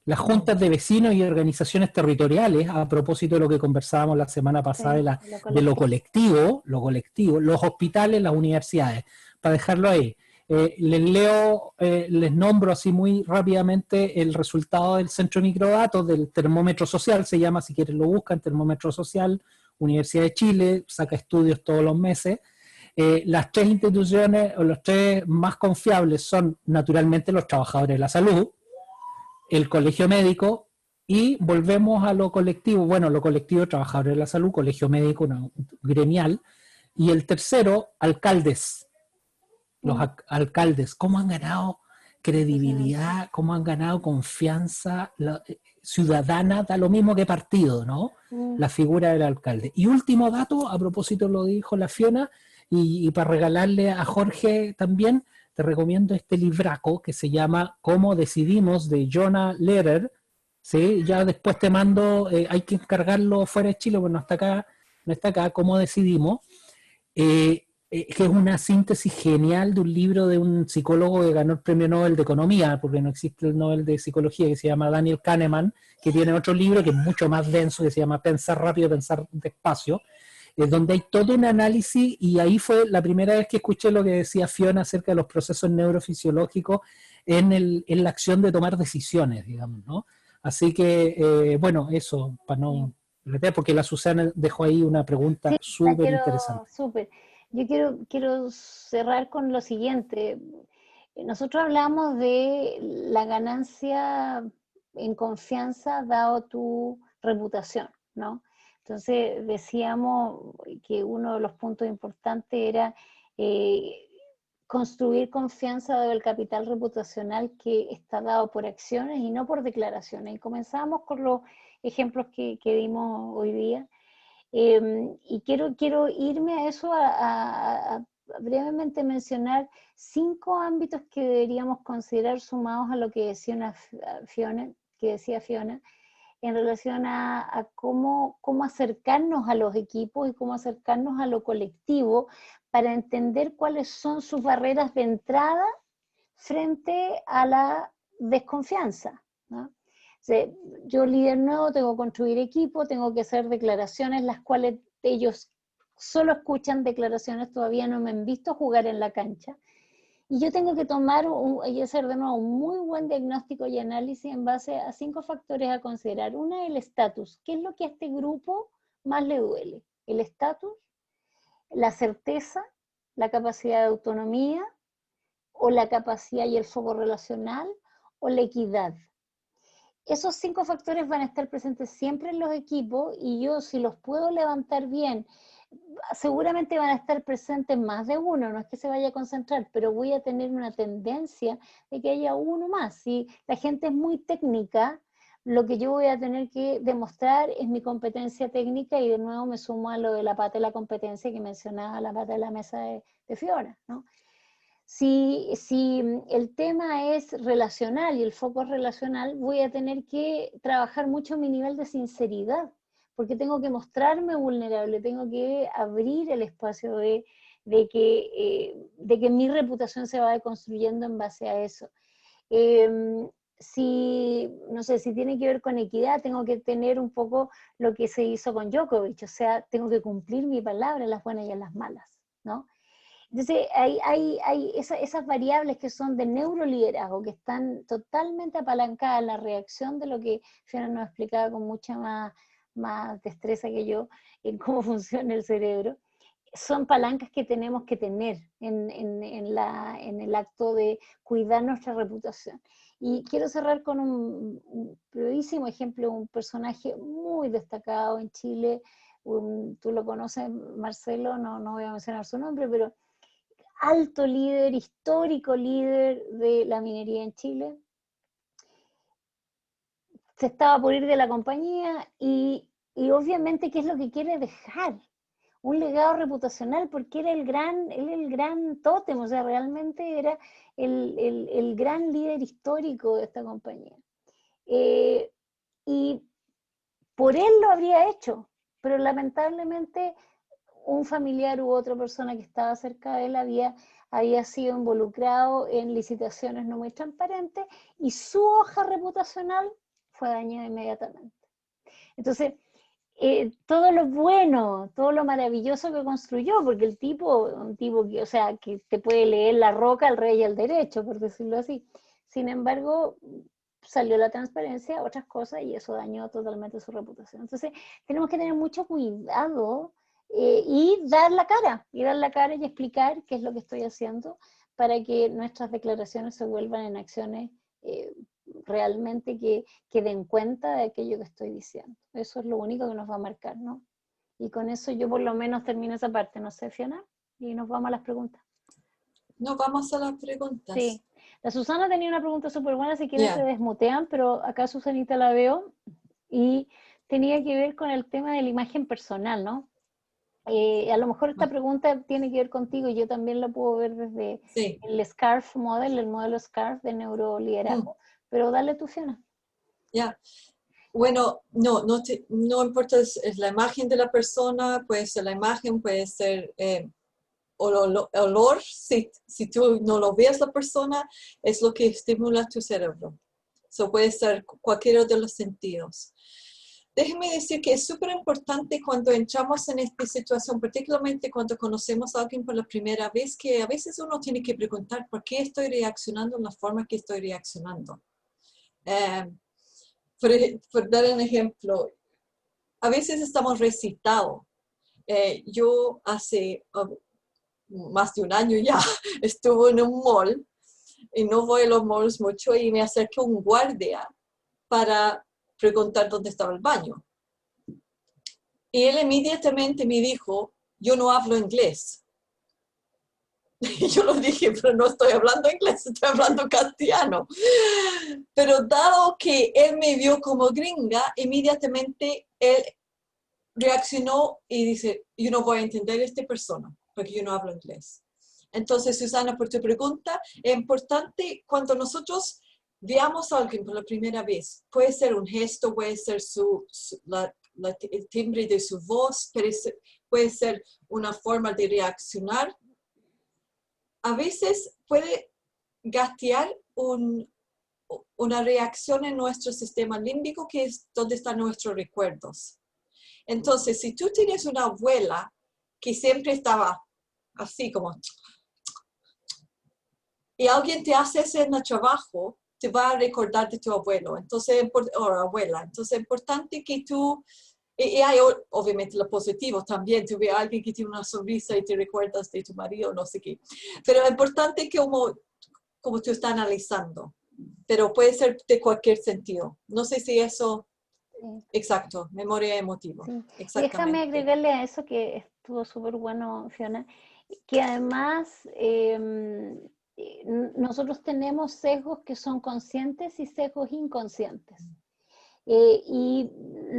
las juntas de vecinos y organizaciones territoriales, a propósito de lo que conversábamos la semana pasada de lo colectivo, los hospitales, las universidades, para dejarlo ahí. Les nombro así muy rápidamente el resultado del centro de microdatos, del termómetro social, se llama, si quieres lo buscan, termómetro social, Universidad de Chile, saca estudios todos los meses. Las 3 instituciones, o los 3 más confiables son naturalmente los trabajadores de la salud, el colegio médico, y volvemos a lo colectivo, lo colectivo, trabajadores de la salud, colegio médico, gremial, y el tercero, alcaldes. Los alcaldes, cómo han ganado credibilidad, cómo han ganado confianza ciudadana, da lo mismo que partido, ¿no? La figura del alcalde. Y último dato, a propósito lo dijo la Fiona, y para regalarle a Jorge también, te recomiendo este libraco que se llama Cómo decidimos, de Jonah Lehrer. ¿Sí? Ya después te mando, hay que encargarlo fuera de Chile, bueno, no está acá, Cómo decidimos, que es una síntesis genial de un libro de un psicólogo que ganó el premio Nobel de Economía, porque no existe el Nobel de Psicología, que se llama Daniel Kahneman, que tiene otro libro que es mucho más denso, que se llama Pensar rápido, pensar despacio, donde hay todo un análisis, y ahí fue la primera vez que escuché lo que decía Fiona acerca de los procesos neurofisiológicos en la acción de tomar decisiones, digamos, ¿no? Así que, eso, para no... Porque la Susana dejó ahí una pregunta súper interesante. Yo quiero cerrar con lo siguiente. Nosotros hablamos de la ganancia en confianza dado tu reputación, ¿no? Entonces decíamos que uno de los puntos importantes era construir confianza dado el capital reputacional que está dado por acciones y no por declaraciones. Y comenzamos con los ejemplos que dimos hoy día. Y quiero irme a eso, a brevemente mencionar 5 ámbitos que deberíamos considerar sumados a lo que decía Fiona, en relación a cómo acercarnos a los equipos y cómo acercarnos a lo colectivo para entender cuáles son sus barreras de entrada, frente a la desconfianza, ¿no? O sea, yo líder nuevo, tengo que construir equipo, tengo que hacer declaraciones, las cuales ellos solo escuchan declaraciones, todavía no me han visto jugar en la cancha. Y yo tengo que tomar y hacer de nuevo un muy buen diagnóstico y análisis en base a 5 factores a considerar. Una, el estatus. ¿Qué es lo que a este grupo más le duele? El estatus, la certeza, la capacidad de autonomía, o la capacidad y el foco relacional, o la equidad. Esos 5 factores van a estar presentes siempre en los equipos y yo, si los puedo levantar bien, seguramente van a estar presentes más de uno, no es que se vaya a concentrar, pero voy a tener una tendencia de que haya uno más. Si la gente es muy técnica, lo que yo voy a tener que demostrar es mi competencia técnica, y de nuevo me sumo a lo de la pata de la competencia que mencionaba la pata de la mesa de Fiora, ¿no? Si el tema es relacional y el foco es relacional, voy a tener que trabajar mucho mi nivel de sinceridad, porque tengo que mostrarme vulnerable, tengo que abrir el espacio de que mi reputación se vaya construyendo en base a eso. No sé, si tiene que ver con equidad, tengo que tener un poco lo que se hizo con Djokovic, o sea, tengo que cumplir mi palabra en las buenas y en las malas, ¿no? Entonces, hay esas variables que son de neuroliderazgo, que están totalmente apalancadas en la reacción de lo que Fiona nos explicaba con mucha más destreza que yo en cómo funciona el cerebro. Son palancas que tenemos que tener en el acto de cuidar nuestra reputación. Y quiero cerrar con un brevísimo ejemplo, un personaje muy destacado en Chile, tú lo conoces, Marcelo, no voy a mencionar su nombre, pero alto líder, histórico líder de la minería en Chile. Se estaba por ir de la compañía y obviamente, ¿qué es lo que quiere dejar? Un legado reputacional, porque era el gran tótem, o sea, realmente era el gran líder histórico de esta compañía. Y por él lo habría hecho, pero lamentablemente un familiar u otra persona que estaba cerca de él había sido involucrado en licitaciones no muy transparentes y su hoja reputacional fue dañada inmediatamente. Entonces, todo lo bueno, todo lo maravilloso que construyó, porque un tipo que, o sea, que te puede leer la roca, el rey y el derecho, por decirlo así. Sin embargo, salió la transparencia, otras cosas, y eso dañó totalmente su reputación. Entonces, tenemos que tener mucho cuidado y dar la cara y explicar qué es lo que estoy haciendo para que nuestras declaraciones se vuelvan en acciones realmente que den cuenta de aquello que estoy diciendo. Eso es lo único que nos va a marcar, ¿no? Y con eso yo por lo menos termino esa parte, no sé, Fiona, y nos vamos a las preguntas. Nos vamos a las preguntas. Sí. La Susana tenía una pregunta súper buena, si quieren se desmutean, pero acá Susanita la veo, y tenía que ver con el tema de la imagen personal, ¿no? A lo mejor esta pregunta tiene que ver contigo, y yo también la puedo ver desde el SCARF model, el modelo SCARF de neuroliderazgo. Pero dale tu, Fiona. Bueno, no importa, es la imagen de la persona, puede ser la imagen, puede ser olor, si tú no lo ves la persona, es lo que estimula tu cerebro. Eso puede ser cualquiera de los sentidos. Déjenme decir que es súper importante cuando entramos en esta situación, particularmente cuando conocemos a alguien por la primera vez, que a veces uno tiene que preguntar por qué estoy reaccionando en la forma que estoy reaccionando. Por dar un ejemplo, a veces estamos recitados. Yo hace más de un año ya estuve en un mall, y no voy a los malls mucho, y me acerqué a un guardia para preguntar dónde estaba el baño. Y él inmediatamente me dijo, yo no hablo inglés. Y yo lo dije, pero no estoy hablando inglés, estoy hablando castellano. Pero dado que él me vio como gringa, inmediatamente él reaccionó y dice, yo no voy a entender a esta persona, porque yo no hablo inglés. Entonces, Susana, por tu pregunta, es importante cuando nosotros veamos a alguien por la primera vez, puede ser un gesto, puede ser el timbre de su voz, puede ser una forma de reaccionar. A veces puede gastear una reacción en nuestro sistema límbico, que es donde están nuestros recuerdos. Entonces, si tú tienes una abuela que siempre estaba así como, y alguien te hace ese en el trabajo, te va a recordar de tu abuelo, entonces, o abuela. Entonces, es importante que tú, y hay obviamente lo positivo también, tú ves a alguien que tiene una sonrisa y te recuerdas de tu marido, no sé qué. Pero es importante que como tú estás analizando, pero puede ser de cualquier sentido. No sé si eso, Sí. exacto, memoria emotiva. Sí. Exactamente. Déjame agregarle a eso, que estuvo súper bueno, Fiona, que además nosotros tenemos sesgos que son conscientes y sesgos inconscientes. Y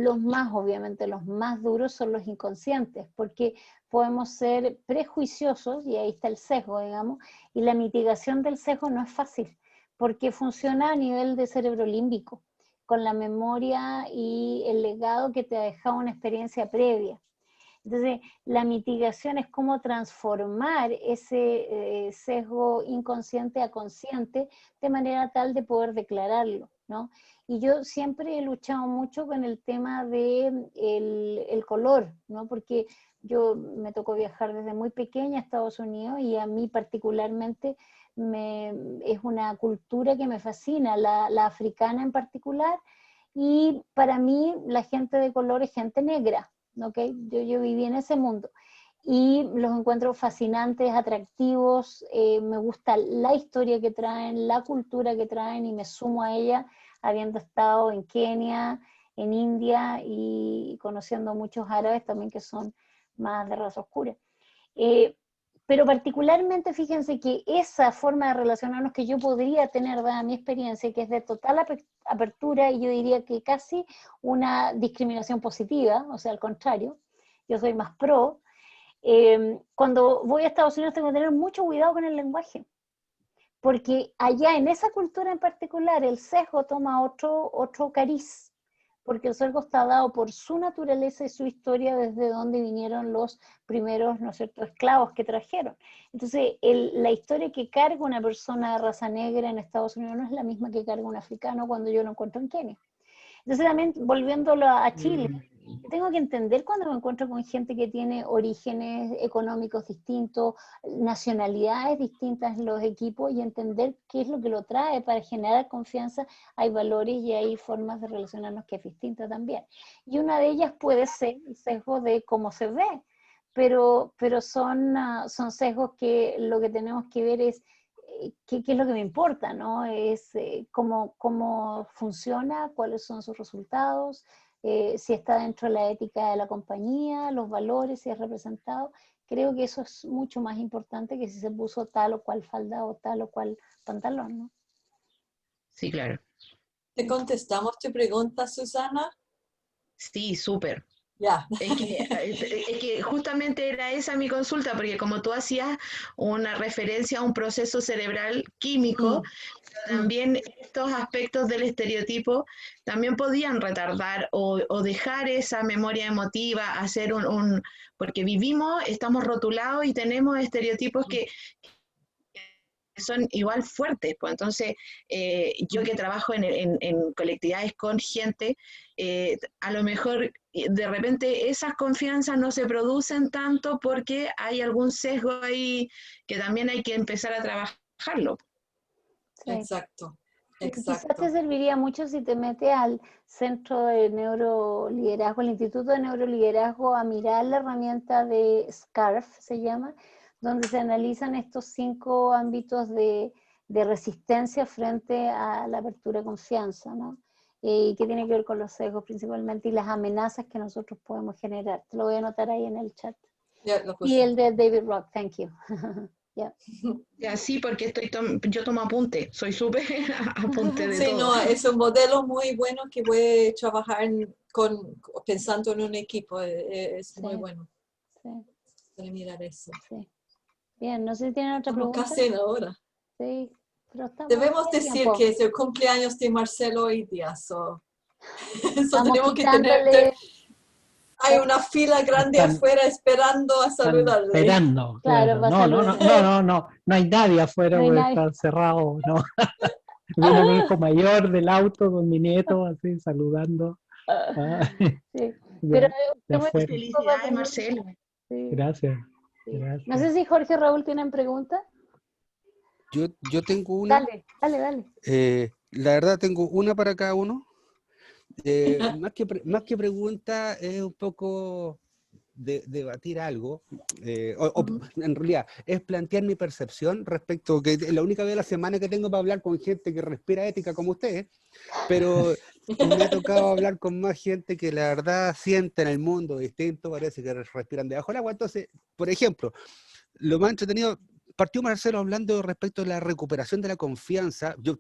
obviamente, los más duros son los inconscientes, porque podemos ser prejuiciosos, y ahí está el sesgo, digamos, y la mitigación del sesgo no es fácil, porque funciona a nivel de cerebro límbico, con la memoria y el legado que te ha dejado una experiencia previa. Entonces, la mitigación es cómo transformar ese sesgo inconsciente a consciente de manera tal de poder declararlo, ¿no? Y yo siempre he luchado mucho con el tema de el color, ¿no? Porque yo me tocó viajar desde muy pequeña a Estados Unidos, y a mí particularmente es una cultura que me fascina, la africana en particular, y para mí la gente de color es gente negra. ¿Okay? Yo viví en ese mundo y los encuentro fascinantes, atractivos, me gusta la historia que traen, la cultura que traen, y me sumo a ella habiendo estado en Kenia, en India, y conociendo muchos árabes también que son más de raza oscura. Pero particularmente, fíjense que esa forma de relacionarnos que yo podría tener, dada mi experiencia, que es de total apertura, y yo diría que casi una discriminación positiva, o sea, al contrario, yo soy más pro. Cuando voy a Estados Unidos tengo que tener mucho cuidado con el lenguaje, porque allá en esa cultura en particular el sesgo toma otro cariz, porque el sesgo está dado por su naturaleza y su historia, desde donde vinieron los primeros, ¿no es cierto?, esclavos que trajeron. Entonces, la historia que carga una persona de raza negra en Estados Unidos no es la misma que carga un africano cuando yo lo encuentro en Kenia. Entonces, también, volviéndolo a Chile, yo tengo que entender cuando me encuentro con gente que tiene orígenes económicos distintos, nacionalidades distintas en los equipos, y entender qué es lo que lo trae para generar confianza. Hay valores y hay formas de relacionarnos que es distinta también. Y una de ellas puede ser el sesgo de cómo se ve, pero son sesgos que lo que tenemos que ver es qué es lo que me importa, ¿no? Es cómo funciona, cuáles son sus resultados, si está dentro de la ética de la compañía, los valores, si es representado. Creo que eso es mucho más importante que si se puso tal o cual falda o tal o cual pantalón, ¿no? Sí, claro. ¿Te contestamos tu pregunta, Susana? Sí, súper. Ya. Es que justamente era esa mi consulta, porque como tú hacías una referencia a un proceso cerebral químico, también estos aspectos del estereotipo también podían retardar o dejar esa memoria emotiva, hacer porque vivimos, estamos rotulados y tenemos estereotipos que son igual fuertes, pues entonces yo que trabajo en colectividades con gente, a lo mejor de repente esas confianzas no se producen tanto porque hay algún sesgo ahí que también hay que empezar a trabajarlo. Sí. Exacto. Quizás te serviría mucho si te metes al Centro de Neuroliderazgo, el Instituto de Neuroliderazgo, a mirar la herramienta de SCARF, se llama, donde se analizan estos 5 ámbitos de resistencia frente a la apertura de confianza, ¿no? Y que tiene que ver con los sesgos principalmente y las amenazas que nosotros podemos generar. Te lo voy a anotar ahí en el chat. Y el de David Rock, thank you. Yeah. Ya, sí, porque yo tomo apunte, soy súper apunte de sí, todo. No, es un modelo muy bueno que puede trabajar pensando en un equipo, es muy bueno. Sí. Para mirar eso. Sí. Bien, no sé si tienen otra pregunta. Casi en la hora. Sí, pero estamos debemos decir tiempo. que es el cumpleaños de Marcelo hoy día, so Estamos tenemos que quitándole Hay una fila grande afuera esperando a saludarle. Esperando, claro. No hay nadie afuera, No hay porque nadie. está cerrado, no. Viene mi hijo mayor del auto con mi nieto, así, saludando. Sí. De, Pero de afuera. Felicidades, Marcelo. Sí, Gracias. sí. Gracias. No sé si Jorge o Raúl tienen preguntas. Yo tengo una. Dale. La verdad tengo una para cada uno. Más que pregunta es un poco debatir algo, en realidad es plantear mi percepción respecto, que es la única vez a la semana que tengo para hablar con gente que respira ética como ustedes, pero me ha tocado hablar con más gente que la verdad sienten el mundo distinto, parece que respiran debajo del agua. Entonces, por ejemplo, lo más entretenido, partió Marcelo hablando respecto de la recuperación de la confianza. Yo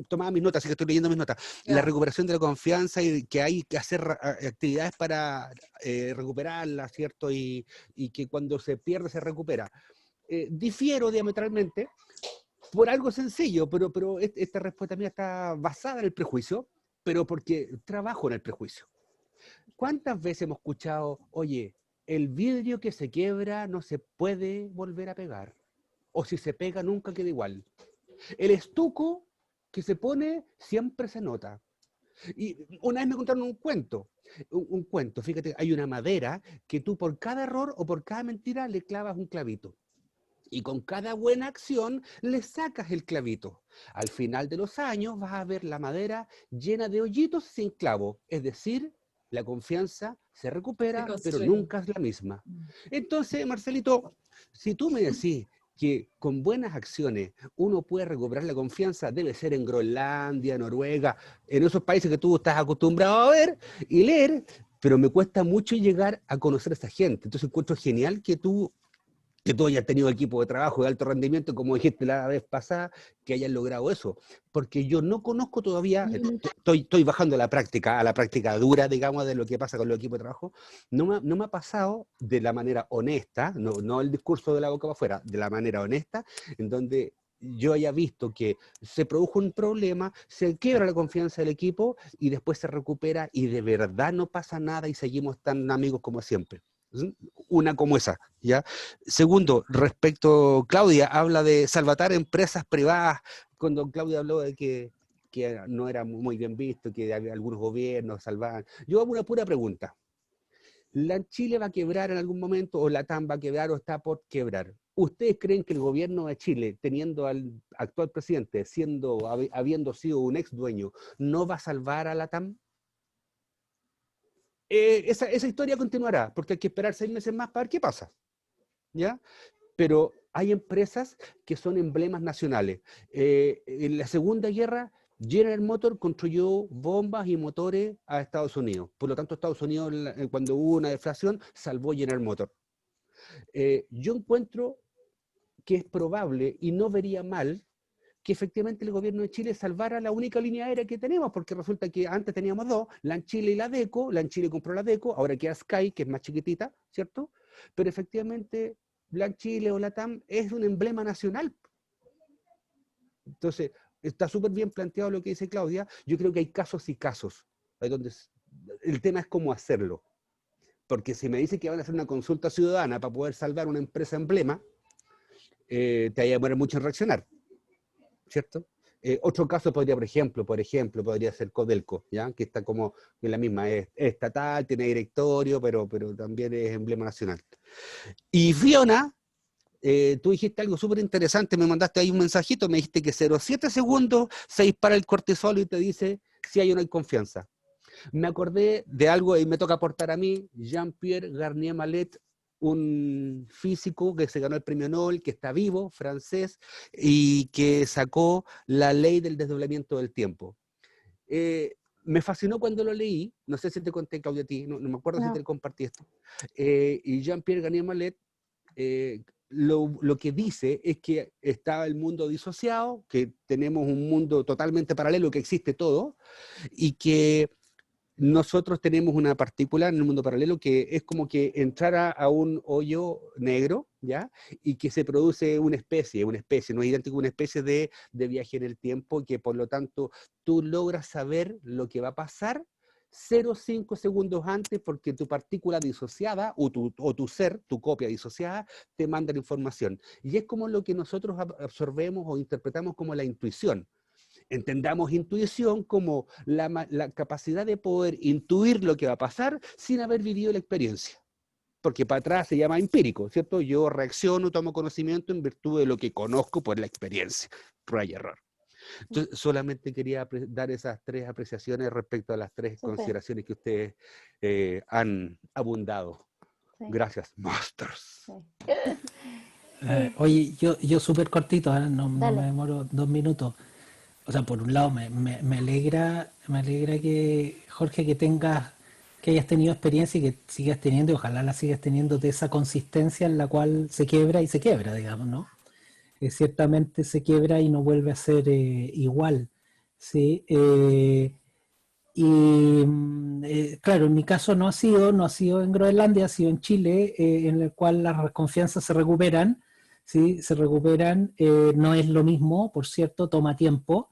tomaba mis notas, así que estoy leyendo mis notas. La recuperación de la confianza y que hay que hacer actividades para recuperarla, ¿cierto? Y que cuando se pierde se recupera. Difiero diametralmente por algo sencillo, pero esta respuesta mía está basada en el prejuicio, pero porque trabajo en el prejuicio. ¿Cuántas veces hemos escuchado, oye, el vidrio que se quiebra no se puede volver a pegar? O si se pega nunca queda igual. El estuco que se pone siempre se nota. Y una vez me contaron un cuento, fíjate, hay una madera que tú por cada error o por cada mentira le clavas un clavito. Y con cada buena acción le sacas el clavito. Al final de los años vas a ver la madera llena de hoyitos sin clavo. Es decir, la confianza se recupera, pero nunca es la misma. Entonces, Marcelito, si tú me decís que con buenas acciones uno puede recuperar la confianza, debe ser en Groenlandia, Noruega, en esos países que tú estás acostumbrado a ver y leer, pero me cuesta mucho llegar a conocer a esa gente. Entonces encuentro genial que tú hayas tenido equipo de trabajo de alto rendimiento, como dijiste la vez pasada, que hayas logrado eso. Porque yo no conozco todavía, estoy bajando a la práctica dura, digamos, de lo que pasa con los equipos de trabajo. No me ha pasado de la manera honesta, no el discurso de la boca para afuera, de la manera honesta, en donde yo haya visto que se produjo un problema, se quiebra la confianza del equipo y después se recupera y de verdad no pasa nada y seguimos tan amigos como siempre. Una como esa, ¿ya? Segundo, respecto, Claudia habla de salvatar empresas privadas, cuando Claudia habló de que no era muy bien visto, que algunos gobiernos salvaban. Yo hago una pura pregunta. ¿La Chile va a quebrar en algún momento, o la TAM va a quebrar, o está por quebrar? ¿Ustedes creen que el gobierno de Chile, teniendo al actual presidente, habiendo sido un ex dueño, no va a salvar a la TAM? Esa historia continuará, porque hay que esperar 6 meses más para ver qué pasa, ¿ya? Pero hay empresas que son emblemas nacionales. En la Segunda Guerra, General Motors construyó bombas y motores a Estados Unidos. Por lo tanto, Estados Unidos, cuando hubo una deflación, salvó General Motors. Yo encuentro que es probable, y no vería mal, que efectivamente el gobierno de Chile salvara la única línea aérea que tenemos, porque resulta que antes teníamos dos, LAN Chile y la DECO. LAN Chile compró la DECO, ahora queda Sky, que es más chiquitita, ¿cierto? Pero efectivamente LAN Chile o LATAM es un emblema nacional. Entonces, está súper bien planteado lo que dice Claudia. Yo creo que hay casos y casos, donde el tema es cómo hacerlo. Porque si me dice que van a hacer una consulta ciudadana para poder salvar una empresa emblema, te vaya a demorar mucho en reaccionar, ¿cierto? Otro caso podría, por ejemplo, podría ser Codelco, ¿ya? Que está como en la misma, es estatal, tiene directorio, pero también es emblema nacional. Y Fiona, tú dijiste algo súper interesante, me mandaste ahí un mensajito, me dijiste que 0,7 segundos se dispara el cortisol y te dice si hay o no hay confianza. Me acordé de algo y me toca aportar a mí, Jean-Pierre Garnier Mallet, un físico que se ganó el premio Nobel, que está vivo, francés, y que sacó la ley del desdoblamiento del tiempo. Me fascinó cuando lo leí, no sé si te conté, Claudia, a ti, no me acuerdo si te compartí esto, y Jean-Pierre Garnier Mallet, lo que dice es que está el mundo disociado, que tenemos un mundo totalmente paralelo, que existe todo, y que nosotros tenemos una partícula en el mundo paralelo que es como que entrara a un hoyo negro, ¿ya? Y que se produce una especie, no es idéntico a una especie de viaje en el tiempo, que por lo tanto tú logras saber lo que va a pasar 0,5 segundos antes, porque tu partícula disociada o tu ser, tu copia disociada, te manda la información. Y es como lo que nosotros absorbemos o interpretamos como la intuición. Entendamos intuición como la capacidad de poder intuir lo que va a pasar sin haber vivido la experiencia. Porque para atrás se llama empírico, ¿cierto? Yo reacciono, tomo conocimiento en virtud de lo que conozco por la experiencia, prueba y error. Entonces, solamente quería dar esas 3 apreciaciones respecto a las 3 consideraciones que ustedes han abundado. Sí. Gracias, Masters. Sí. Oye, yo súper cortito, no me demoro 2 minutos. O sea, por un lado me alegra que, Jorge, que hayas tenido experiencia y que sigas teniendo, y ojalá la sigas teniendo, de esa consistencia en la cual se quiebra y se quiebra, digamos, ¿no? Ciertamente se quiebra y no vuelve a ser igual, ¿sí? Claro, en mi caso no ha sido en Groenlandia, ha sido en Chile, en el cual las confianzas se recuperan, ¿sí? Se recuperan, no es lo mismo, por cierto, toma tiempo,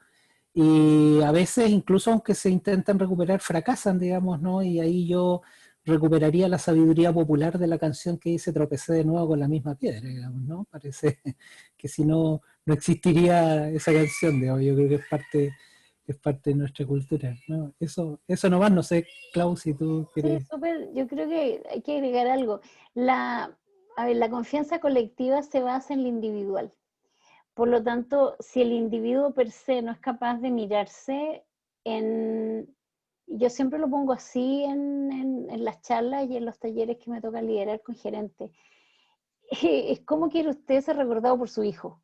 y a veces incluso aunque se intentan recuperar fracasan, digamos, ¿no? Y ahí yo recuperaría la sabiduría popular de la canción que dice tropecé de nuevo con la misma piedra, digamos, ¿no? Parece que si no, no existiría esa canción, digamos. Yo creo que es parte de nuestra cultura, ¿no? Eso nomás, no sé, Clau, si tú quieres... Sí, súper, yo creo que hay que agregar algo. La confianza colectiva se basa en lo individual. Por lo tanto, si el individuo per se no es capaz de mirarse yo siempre lo pongo así en las charlas y en los talleres que me toca liderar con gerentes. Es como quiere usted ser recordado por su hijo.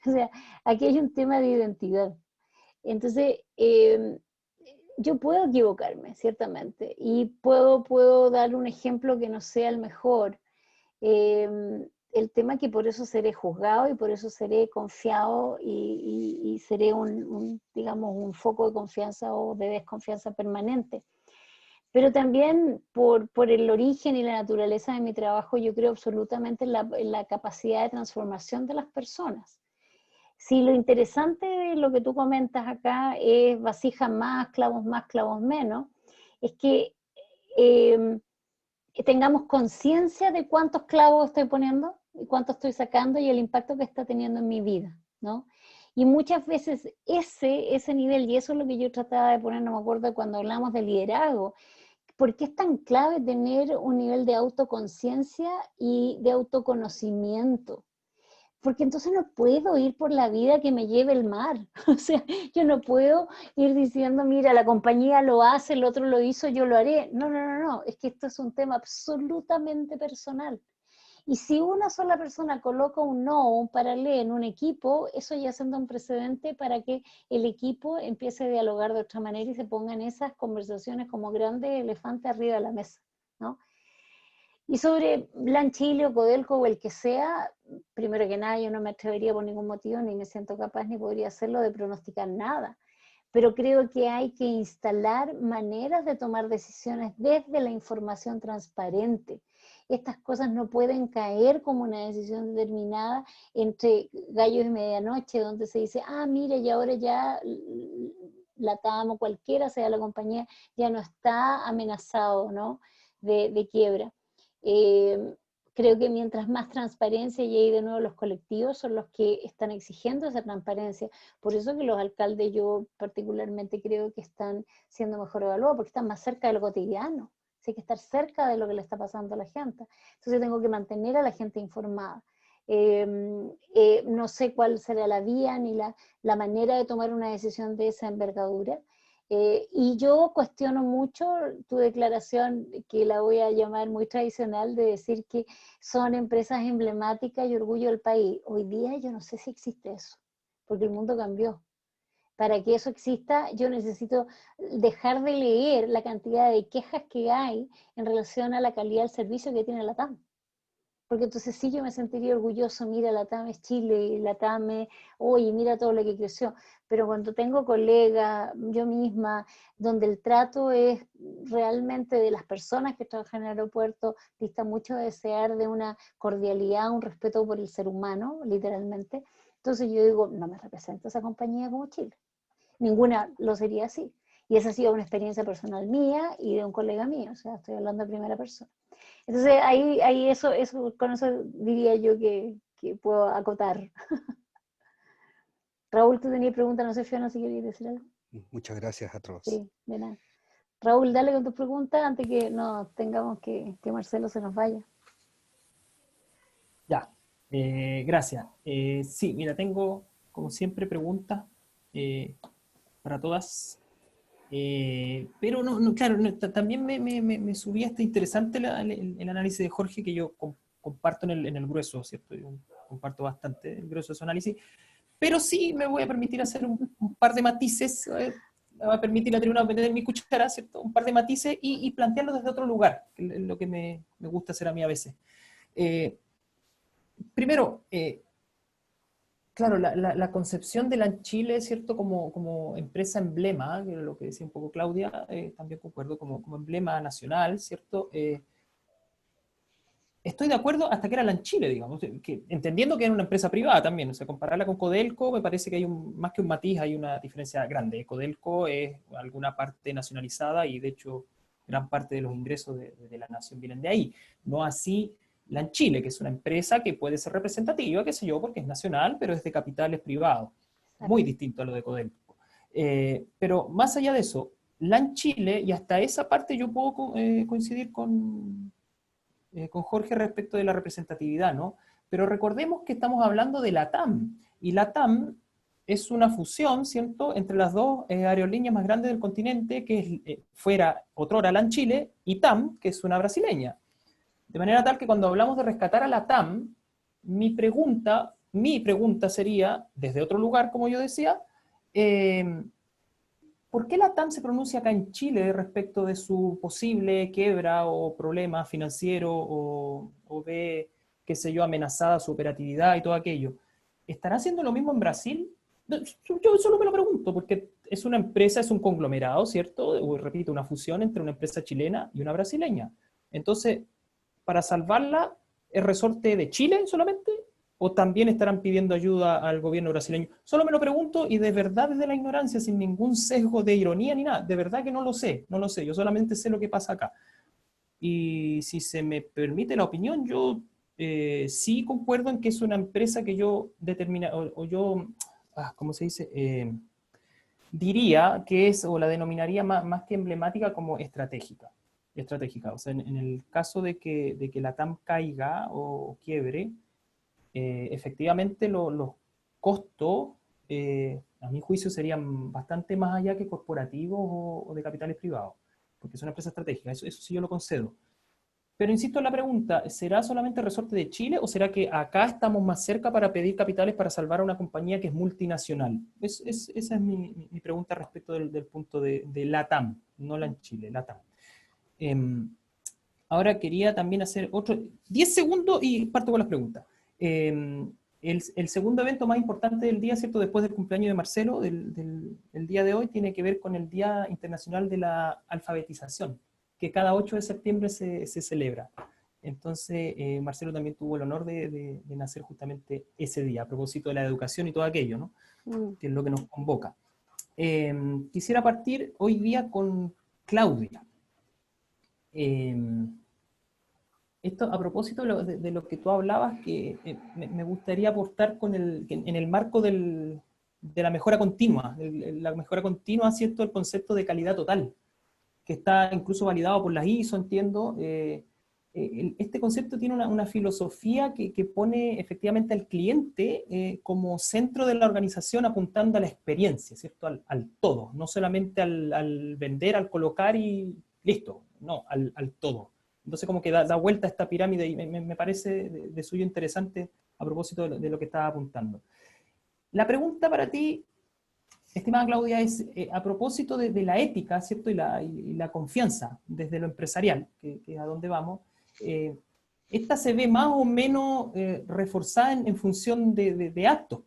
O sea, aquí hay un tema de identidad. Entonces, yo puedo equivocarme, ciertamente, y puedo dar un ejemplo que no sea el mejor. El tema que por eso seré juzgado y por eso seré confiado y seré digamos, un foco de confianza o de desconfianza permanente. Pero también por el origen y la naturaleza de mi trabajo, yo creo absolutamente en la capacidad de transformación de las personas. Si lo interesante de lo que tú comentas acá es vasijas más, clavos menos, es que tengamos conciencia de cuántos clavos estoy poniendo y cuántos estoy sacando y el impacto que está teniendo en mi vida, ¿no? Y muchas veces ese nivel, y eso es lo que yo trataba de poner, no me acuerdo cuando hablamos de liderazgo, ¿por qué es tan clave tener un nivel de autoconciencia y de autoconocimiento? Porque entonces no puedo ir por la vida que me lleve el mar. O sea, yo no puedo ir diciendo, mira, la compañía lo hace, el otro lo hizo, yo lo haré. No, es que esto es un tema absolutamente personal. Y si una sola persona coloca un no o un paralelo en un equipo, eso ya siendo un precedente para que el equipo empiece a dialogar de otra manera y se pongan esas conversaciones como grandes elefantes arriba de la mesa, ¿no? Y sobre Blanchile o Codelco o el que sea, primero que nada yo no me atrevería por ningún motivo, ni me siento capaz ni podría hacerlo de pronosticar nada. Pero creo que hay que instalar maneras de tomar decisiones desde la información transparente. Estas cosas no pueden caer como una decisión determinada entre gallos y medianoche, donde se dice, mire, y ahora ya Latam o cualquiera sea la compañía, ya no está amenazado, ¿no?, de quiebra. Creo que mientras más transparencia, y ahí de nuevo los colectivos son los que están exigiendo esa transparencia. Por eso que los alcaldes, yo particularmente creo que están siendo mejor evaluados, porque están más cerca de lo cotidiano. Hay que estar cerca de lo que le está pasando a la gente. Entonces tengo que mantener a la gente informada. No sé cuál será la vía ni la manera de tomar una decisión de esa envergadura. Y yo cuestiono mucho tu declaración, que la voy a llamar muy tradicional, de decir que son empresas emblemáticas y orgullo del país. Hoy día yo no sé si existe eso, porque el mundo cambió. Para que eso exista, yo necesito dejar de leer la cantidad de quejas que hay en relación a la calidad del servicio que tiene la TAM. Porque entonces sí yo me sentiría orgulloso, mira, la TAM es Chile, la TAM es, oye, mira todo lo que creció. Pero cuando tengo colegas, yo misma, donde el trato es realmente de las personas que trabajan en el aeropuerto, dista mucho de desear de una cordialidad, un respeto por el ser humano, literalmente. Entonces yo digo, no me representa esa compañía como Chile. Ninguna lo sería así. Y esa ha sido una experiencia personal mía y de un colega mío, o sea, estoy hablando de primera persona. Entonces, ahí eso, con eso diría yo que puedo acotar. Raúl, tú tenías preguntas, no sé, Fiona, si querías decir algo. Muchas gracias a todos. Sí, de nada. Raúl, dale con tus preguntas antes que no tengamos que Marcelo se nos vaya. Ya, gracias. Sí, mira, tengo como siempre preguntas para todas. Pero claro, también me subía este interesante el análisis de Jorge que yo comparto en el grueso, ¿cierto? Yo comparto bastante el grueso de su análisis, pero sí me voy a permitir hacer un par de matices, me va a permitir la tribuna meter mi cuchara, ¿cierto? Un par de matices y plantearlo desde otro lugar, que es lo que me gusta hacer a mí a veces. Primero, claro, la concepción de Lanchile, ¿cierto? Como empresa emblema, que es lo que decía un poco Claudia, también concuerdo, como emblema nacional, ¿cierto? Estoy de acuerdo hasta que era Lanchile, digamos, que, entendiendo que era una empresa privada también, o sea, compararla con Codelco me parece que hay más que un matiz, hay una diferencia grande. Codelco es alguna parte nacionalizada y de hecho gran parte de los ingresos de la nación vienen de ahí. No así Lanchile, que es una empresa que puede ser representativa, qué sé yo, porque es nacional, pero es de capitales privados. Muy distinto a lo de Codelco. Pero más allá de eso, Lanchile, y hasta esa parte yo puedo coincidir con Jorge respecto de la representatividad, ¿no? Pero recordemos que estamos hablando de LATAM, y LATAM es una fusión, ¿cierto?, entre las dos aerolíneas más grandes del continente, que fuera otrora Lanchile, y TAM, que es una brasileña. De manera tal que cuando hablamos de rescatar a LATAM, mi pregunta sería, desde otro lugar, como yo decía, ¿por qué LATAM se pronuncia acá en Chile respecto de su posible quiebra o problema financiero o ve, qué sé yo, amenazada su operatividad y todo aquello? ¿Estará haciendo lo mismo en Brasil? Yo solo me lo pregunto, porque es una empresa, es un conglomerado, ¿cierto? O, repito, una fusión entre una empresa chilena y una brasileña. Entonces, para salvarla, ¿es resorte de Chile solamente? ¿O también estarán pidiendo ayuda al gobierno brasileño? Solo me lo pregunto y de verdad desde la ignorancia, sin ningún sesgo de ironía ni nada. De verdad que no lo sé, no lo sé. Yo solamente sé lo que pasa acá. Y si se me permite la opinión, yo sí concuerdo en que es una empresa que yo determina, o yo, ¿cómo se dice? Diría que es, o la denominaría más que emblemática, como estratégica. O sea, en el caso de que la TAM caiga o quiebre, efectivamente los costos, a mi juicio, serían bastante más allá que corporativos o de capitales privados, porque es una empresa estratégica, eso sí yo lo concedo. Pero insisto en la pregunta, ¿será solamente resorte de Chile o será que acá estamos más cerca para pedir capitales para salvar a una compañía que es multinacional? Esa es mi pregunta respecto del punto de LATAM, no la en Chile, LATAM. Ahora quería también hacer otro, 10 segundos y parto con las preguntas. El segundo evento más importante del día, ¿cierto? Después del cumpleaños de Marcelo, del día de hoy, tiene que ver con el Día Internacional de la Alfabetización, que cada 8 de septiembre se celebra. Entonces, Marcelo también tuvo el honor de nacer justamente ese día, a propósito de la educación y todo aquello, ¿no? Que es lo que nos convoca. Quisiera partir hoy día con Claudia. Esto a propósito de lo que tú hablabas, que me gustaría aportar en el marco de la mejora continua, la mejora continua, ¿cierto?, el concepto de calidad total, que está incluso validado por las ISO, entiendo. Este concepto tiene una filosofía que pone efectivamente al cliente como centro de la organización, apuntando a la experiencia, ¿cierto?, al todo, no solamente al vender, al colocar y listo, no, al todo. Entonces como que da vuelta a esta pirámide y me parece de suyo interesante a propósito de lo que estaba apuntando. La pregunta para ti, estimada Claudia, es a propósito de la ética, ¿cierto? Y la confianza desde lo empresarial, que es a donde vamos. Esta se ve más o menos reforzada en función de actos,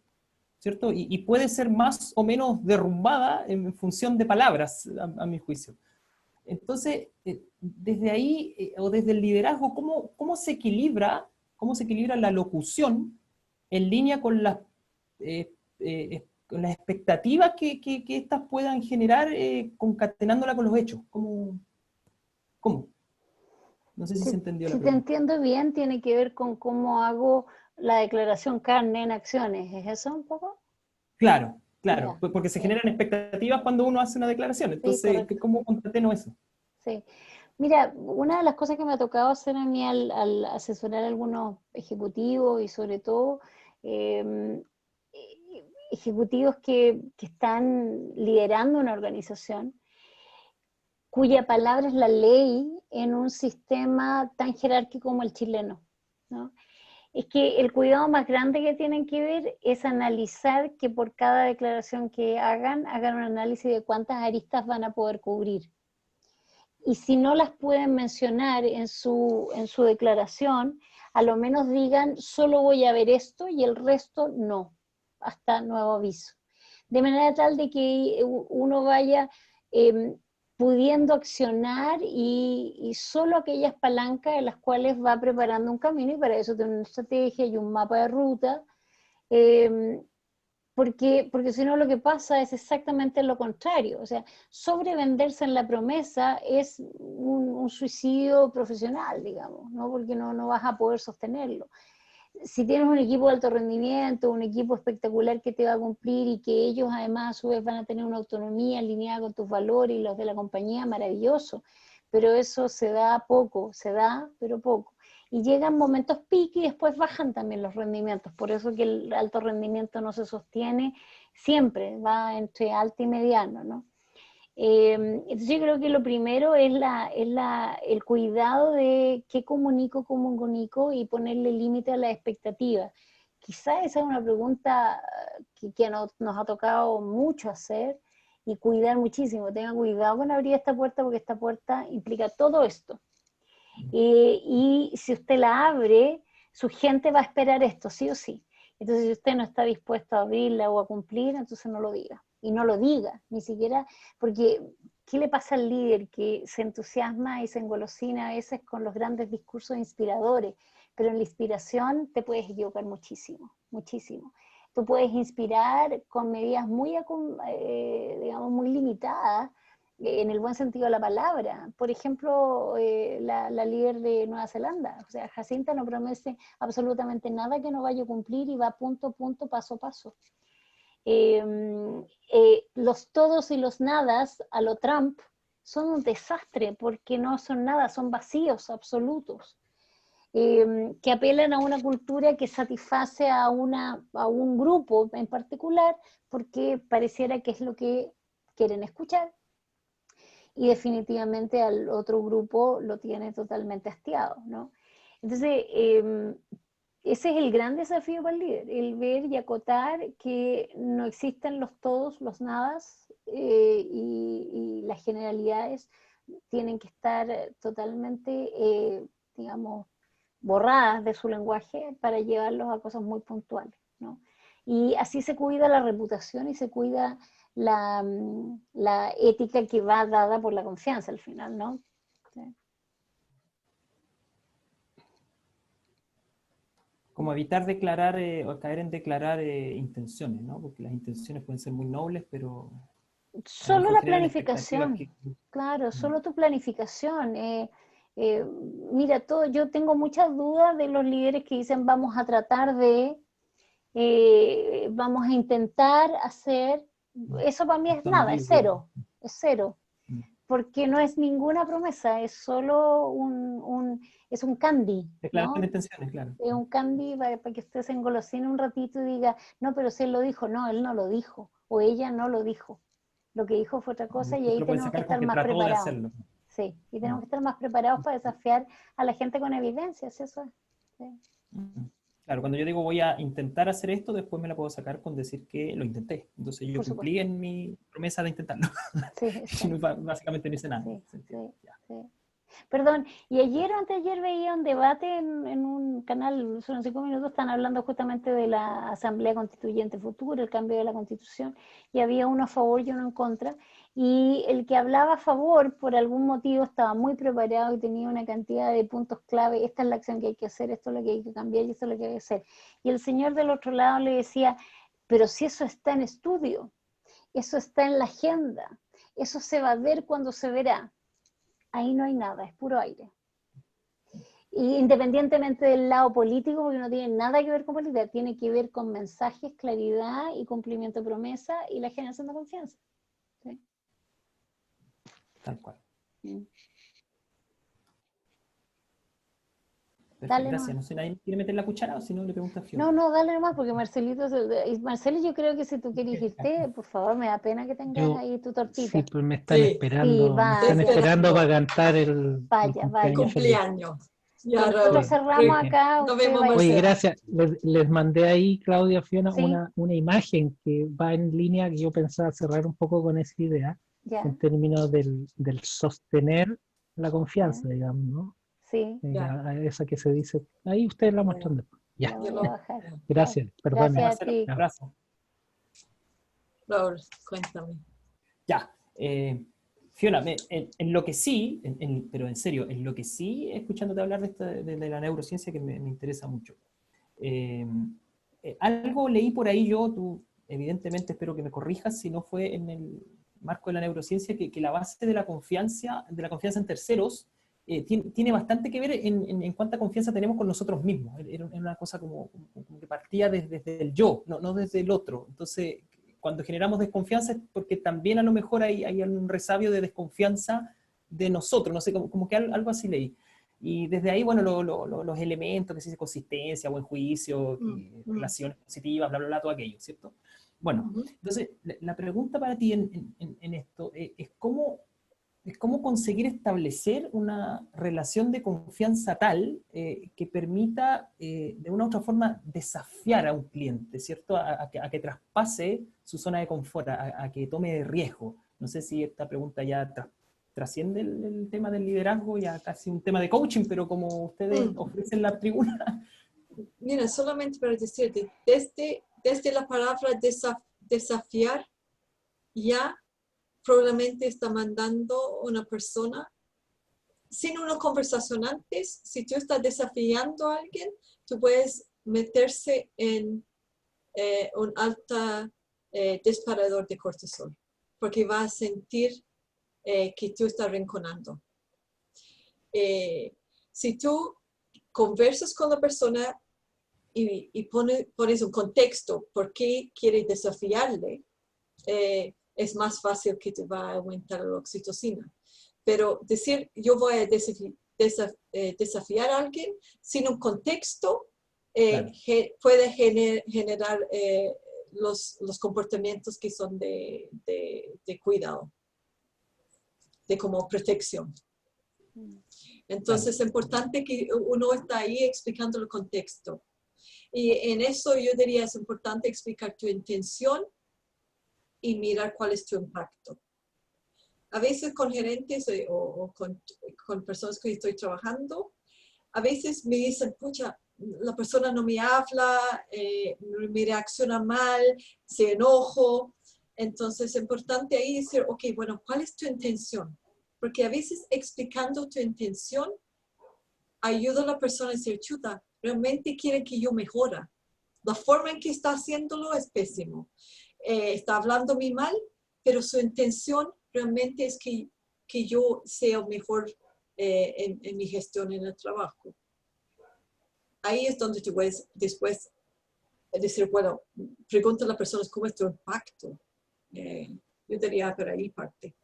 ¿cierto? Y puede ser más o menos derrumbada en función de palabras, a mi juicio. Entonces, desde ahí, o desde el liderazgo, ¿cómo se equilibra la locución en línea con las las expectativas que estas puedan generar concatenándola con los hechos. ¿Cómo? No sé si se entendió la Si te pregunta. entiendo bien, tiene que ver con cómo hago la declaración carne en acciones. ¿Es eso un poco? Claro, Ya, porque se sí, generan expectativas cuando uno hace una declaración. sí, Entonces, correcto. ¿cómo concateno eso? Sí. Mira, una de las cosas que me ha tocado hacer a mí al asesorar a algunos ejecutivos y sobre todo eh, ejecutivos que están liderando una organización, cuya palabra es la ley en un sistema tan jerárquico como el chileno, ¿no? Es que el cuidado más grande que tienen que ver es analizar que por cada declaración que hagan un análisis de cuántas aristas van a poder cubrir. Y si no las pueden mencionar en su declaración, a lo menos digan, solo voy a ver esto y el resto no, hasta nuevo aviso. De manera tal de que uno vaya pudiendo accionar y solo aquellas palancas en las cuales va preparando un camino, y para eso tiene una estrategia y un mapa de ruta, porque si no lo que pasa es exactamente lo contrario. O sea, sobrevenderse en la promesa es un suicidio profesional, digamos, ¿no? Porque no vas a poder sostenerlo. Si tienes un equipo de alto rendimiento, un equipo espectacular que te va a cumplir y que ellos además a su vez van a tener una autonomía alineada con tus valores y los de la compañía, maravilloso. Pero eso se da poco, se da, pero poco. Y llegan momentos pico y después bajan también los rendimientos. Por eso que el alto rendimiento no se sostiene siempre, va entre alto y mediano, ¿no? Entonces yo creo que lo primero es el cuidado de qué comunico, cómo comunico y ponerle límite a la expectativa. Quizá esa es una pregunta que nos ha tocado mucho hacer y cuidar muchísimo. Tenga cuidado con abrir esta puerta porque esta puerta implica todo esto. Y si usted la abre, su gente va a esperar esto, sí o sí. Entonces, si usted no está dispuesto a abrirla o a cumplir, entonces no lo diga. Y no lo diga, ni siquiera, porque ¿qué le pasa al líder que se entusiasma y se engolosina a veces con los grandes discursos inspiradores? Pero en la inspiración te puedes equivocar muchísimo, muchísimo. Tú puedes inspirar con medidas muy, digamos, muy limitadas, en el buen sentido de la palabra. Por ejemplo, la líder de Nueva Zelanda, o sea, Jacinta no promete absolutamente nada que no vaya a cumplir y va punto a punto, paso a paso. Los todos y los nadas a lo Trump son un desastre porque no son nada, son vacíos absolutos. Que apelan a una cultura que satisface a un grupo en particular porque pareciera que es lo que quieren escuchar, y definitivamente al otro grupo lo tiene totalmente hastiado, ¿no? Entonces, ese es el gran desafío para el líder, el ver y acotar que no existen los todos, los nadas, y las generalidades tienen que estar totalmente, digamos, borradas de su lenguaje para llevarlos a cosas muy puntuales, ¿no? Y así se cuida la reputación y se cuida la ética que va dada por la confianza al final, ¿no? Sí. Como evitar declarar o caer en declarar intenciones, ¿no? Porque las intenciones pueden ser muy nobles, pero a lo Solo mejor la generan expectativas planificación, que... claro, solo tu planificación. Mira, yo tengo muchas dudas de los líderes que dicen vamos a tratar de, vamos a intentar hacer, eso para mí es Están nada, es ambiguos. cero, es cero. Porque no es ninguna promesa, es solo es un candy, Declaración de ¿no? intenciones, claro. Es un candy para que usted se engolosine un ratito y diga, no, pero si él lo dijo, no, él no lo dijo, o ella no lo dijo. Lo que dijo fue otra cosa y Usted ahí lo puede tenemos que sacar con estar que más trató de preparados. hacerlo. Sí, y tenemos que estar más preparados para desafiar a la gente con evidencias, eso es. Sí. Claro, cuando yo digo voy a intentar hacer esto, después me la puedo sacar con decir que lo intenté. Entonces yo Por cumplí supuesto. en mi promesa de intentarlo. Sí, Y no, exacto. básicamente no hice nada. Sí, ¿Se entiende? sí, sí. Perdón, y ayer o anteayer veía un debate en un canal, son 5 minutos, están hablando justamente de la Asamblea Constituyente Futura, el cambio de la Constitución, y había uno a favor y uno en contra, y el que hablaba a favor, por algún motivo, estaba muy preparado y tenía una cantidad de puntos clave, esta es la acción que hay que hacer, esto es lo que hay que cambiar y esto es lo que hay que hacer. Y el señor del otro lado le decía, Pero si eso está en estudio, eso está en la agenda, eso se va a ver cuando se verá, ahí no hay nada, es puro aire. Y independientemente del lado político, porque no tiene nada que ver con política, tiene que ver con mensajes, claridad y cumplimiento de promesa y la generación de confianza. ¿Sí? Tal cual. Dale Gracias. nomás. No sé, ¿nadie quiere meter la cuchara o si no le pregunta a Fiona? No, dale nomás, porque Marcelito, Marcelo, yo creo que si tú quieres irte, por favor, me da pena que tengas ahí tu tortita. Sí, pues me están Sí. esperando, Sí, me vaya. están esperando para cantar el Vaya, vaya. cumpleaños feliz. Cumpleaños. Ya, Nosotros Raúl. cerramos Sí. acá, Nos usted vemos, vaya. Oye, Marcelo. gracias. Les mandé ahí, Claudia, Fiona, Sí. una imagen que va en línea, que yo pensaba cerrar un poco con esa idea, Ya, en términos del sostener la confianza, Ya. digamos, ¿no? sí, Esa que se dice, ahí ustedes la muestran después. la Ya, voy Yo a lo- bajar. gracias, perdón. Gracias a Marcelo, ti. Ya. gracias. Raúl, cuéntame. Ya. Fiona, en lo que sí, pero en serio, en lo que sí, escuchándote hablar de la neurociencia que me interesa mucho. Algo leí por ahí yo, tú evidentemente espero que me corrijas, si no fue en el marco de la neurociencia, que la base de la confianza en terceros tiene bastante que ver en cuánta confianza tenemos con nosotros mismos. Era una cosa como que partía desde el yo, no desde el otro. Entonces, cuando generamos desconfianza es porque también a lo mejor hay un resabio de desconfianza de nosotros, no sé, como que algo así leí. Y desde ahí, bueno, los elementos, que se dice consistencia, buen juicio, relaciones positivas, bla, bla, bla, todo aquello, ¿cierto? Bueno, entonces, la pregunta para ti en esto es cómo conseguir establecer una relación de confianza tal que permita, de una u otra forma, desafiar a un cliente, ¿cierto? A que traspase su zona de confort, a que tome riesgo. No sé si esta pregunta ya trasciende el tema del liderazgo, ya casi un tema de coaching, pero como ustedes ofrecen la tribuna. Mira, solamente para decirte, desde la palabra desafiar, ya probablemente está mandando una persona, sin una conversación antes, si tú estás desafiando a alguien, tú puedes meterse en un alto disparador de cortisol, porque va a sentir que tú estás rinconando. Si tú conversas con la persona y pones un contexto por qué quieres desafiarle, es más fácil que te va a aumentar la oxitocina. Pero decir yo voy a desafiar a alguien sin un contexto Claro. puede generar los comportamientos que son de cuidado, de como protección. Entonces es importante que uno está ahí explicando el contexto. Y en eso yo diría es importante explicar tu intención y mirar cuál es tu impacto. A veces con gerentes o con personas que estoy trabajando, a veces me dicen, pucha, la persona no me habla, me reacciona mal, se enojo. Entonces es importante ahí decir, ok, bueno, ¿cuál es tu intención? Porque a veces explicando tu intención ayuda a la persona a decir, chuta, realmente quiere que yo mejore. La forma en que está haciéndolo es pésimo. Está hablándome mal, pero su intención realmente es que yo sea mejor en mi gestión en el trabajo. Ahí es donde tú puedes después decir, bueno, pregunta a las personas cómo es tu impacto. Yo diría por ahí parte.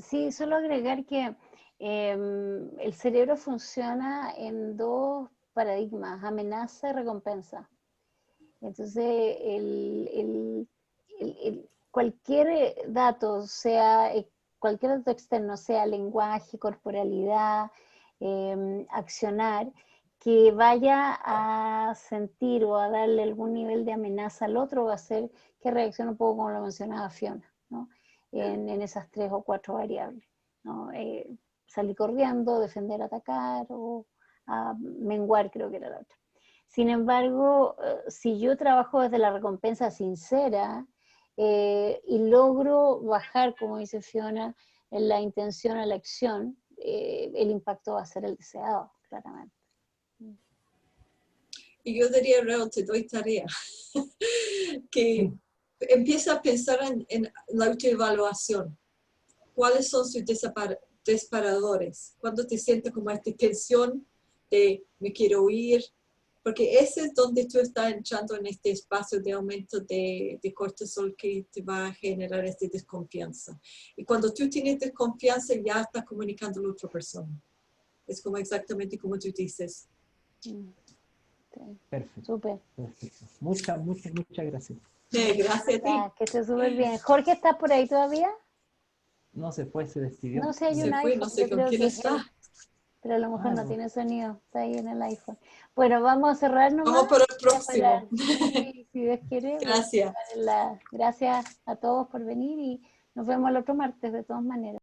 Sí, solo agregar que el cerebro funciona en dos paradigmas, amenaza y recompensa. Entonces, cualquier dato, cualquier dato externo, sea lenguaje, corporalidad, accionar, que vaya a sentir o a darle algún nivel de amenaza al otro, va a hacer que reaccione un poco como lo mencionaba Fiona, ¿no? En esas 3 o 4 variables, ¿no? Salir corriendo, defender, atacar o menguar, creo que era la otra. Sin embargo, si yo trabajo desde la recompensa sincera y logro bajar, como dice Fiona, en la intención a la acción, el impacto va a ser el deseado, claramente. Y yo diría, Raúl, te doy tarea. que empieza a pensar en la autoevaluación. ¿Cuáles son sus disparadores? Cuando te sientes como esta tensión de me quiero ir, porque ese es donde tú estás entrando en este espacio de aumento de cortisol que te va a generar esta desconfianza. Y cuando tú tienes desconfianza, ya estás comunicando a la otra persona. Es como exactamente como tú dices. Perfecto. Súper. Perfecto. Muchas gracias. Gracias a ti. Que esté súper bien. Jorge, ¿estás por ahí todavía? No se fue, se despidió. No sé, hay Se un fue, iPhone. no sé Yo con creo quién que es está. él, pero a lo mejor no no. tiene sonido. Está ahí en el iPhone. Bueno, vamos a cerrar nomás. Vamos por el Para próximo. sí, si Dios quiere. Gracias. Gracias a todos por venir y nos vemos el otro martes de todas maneras.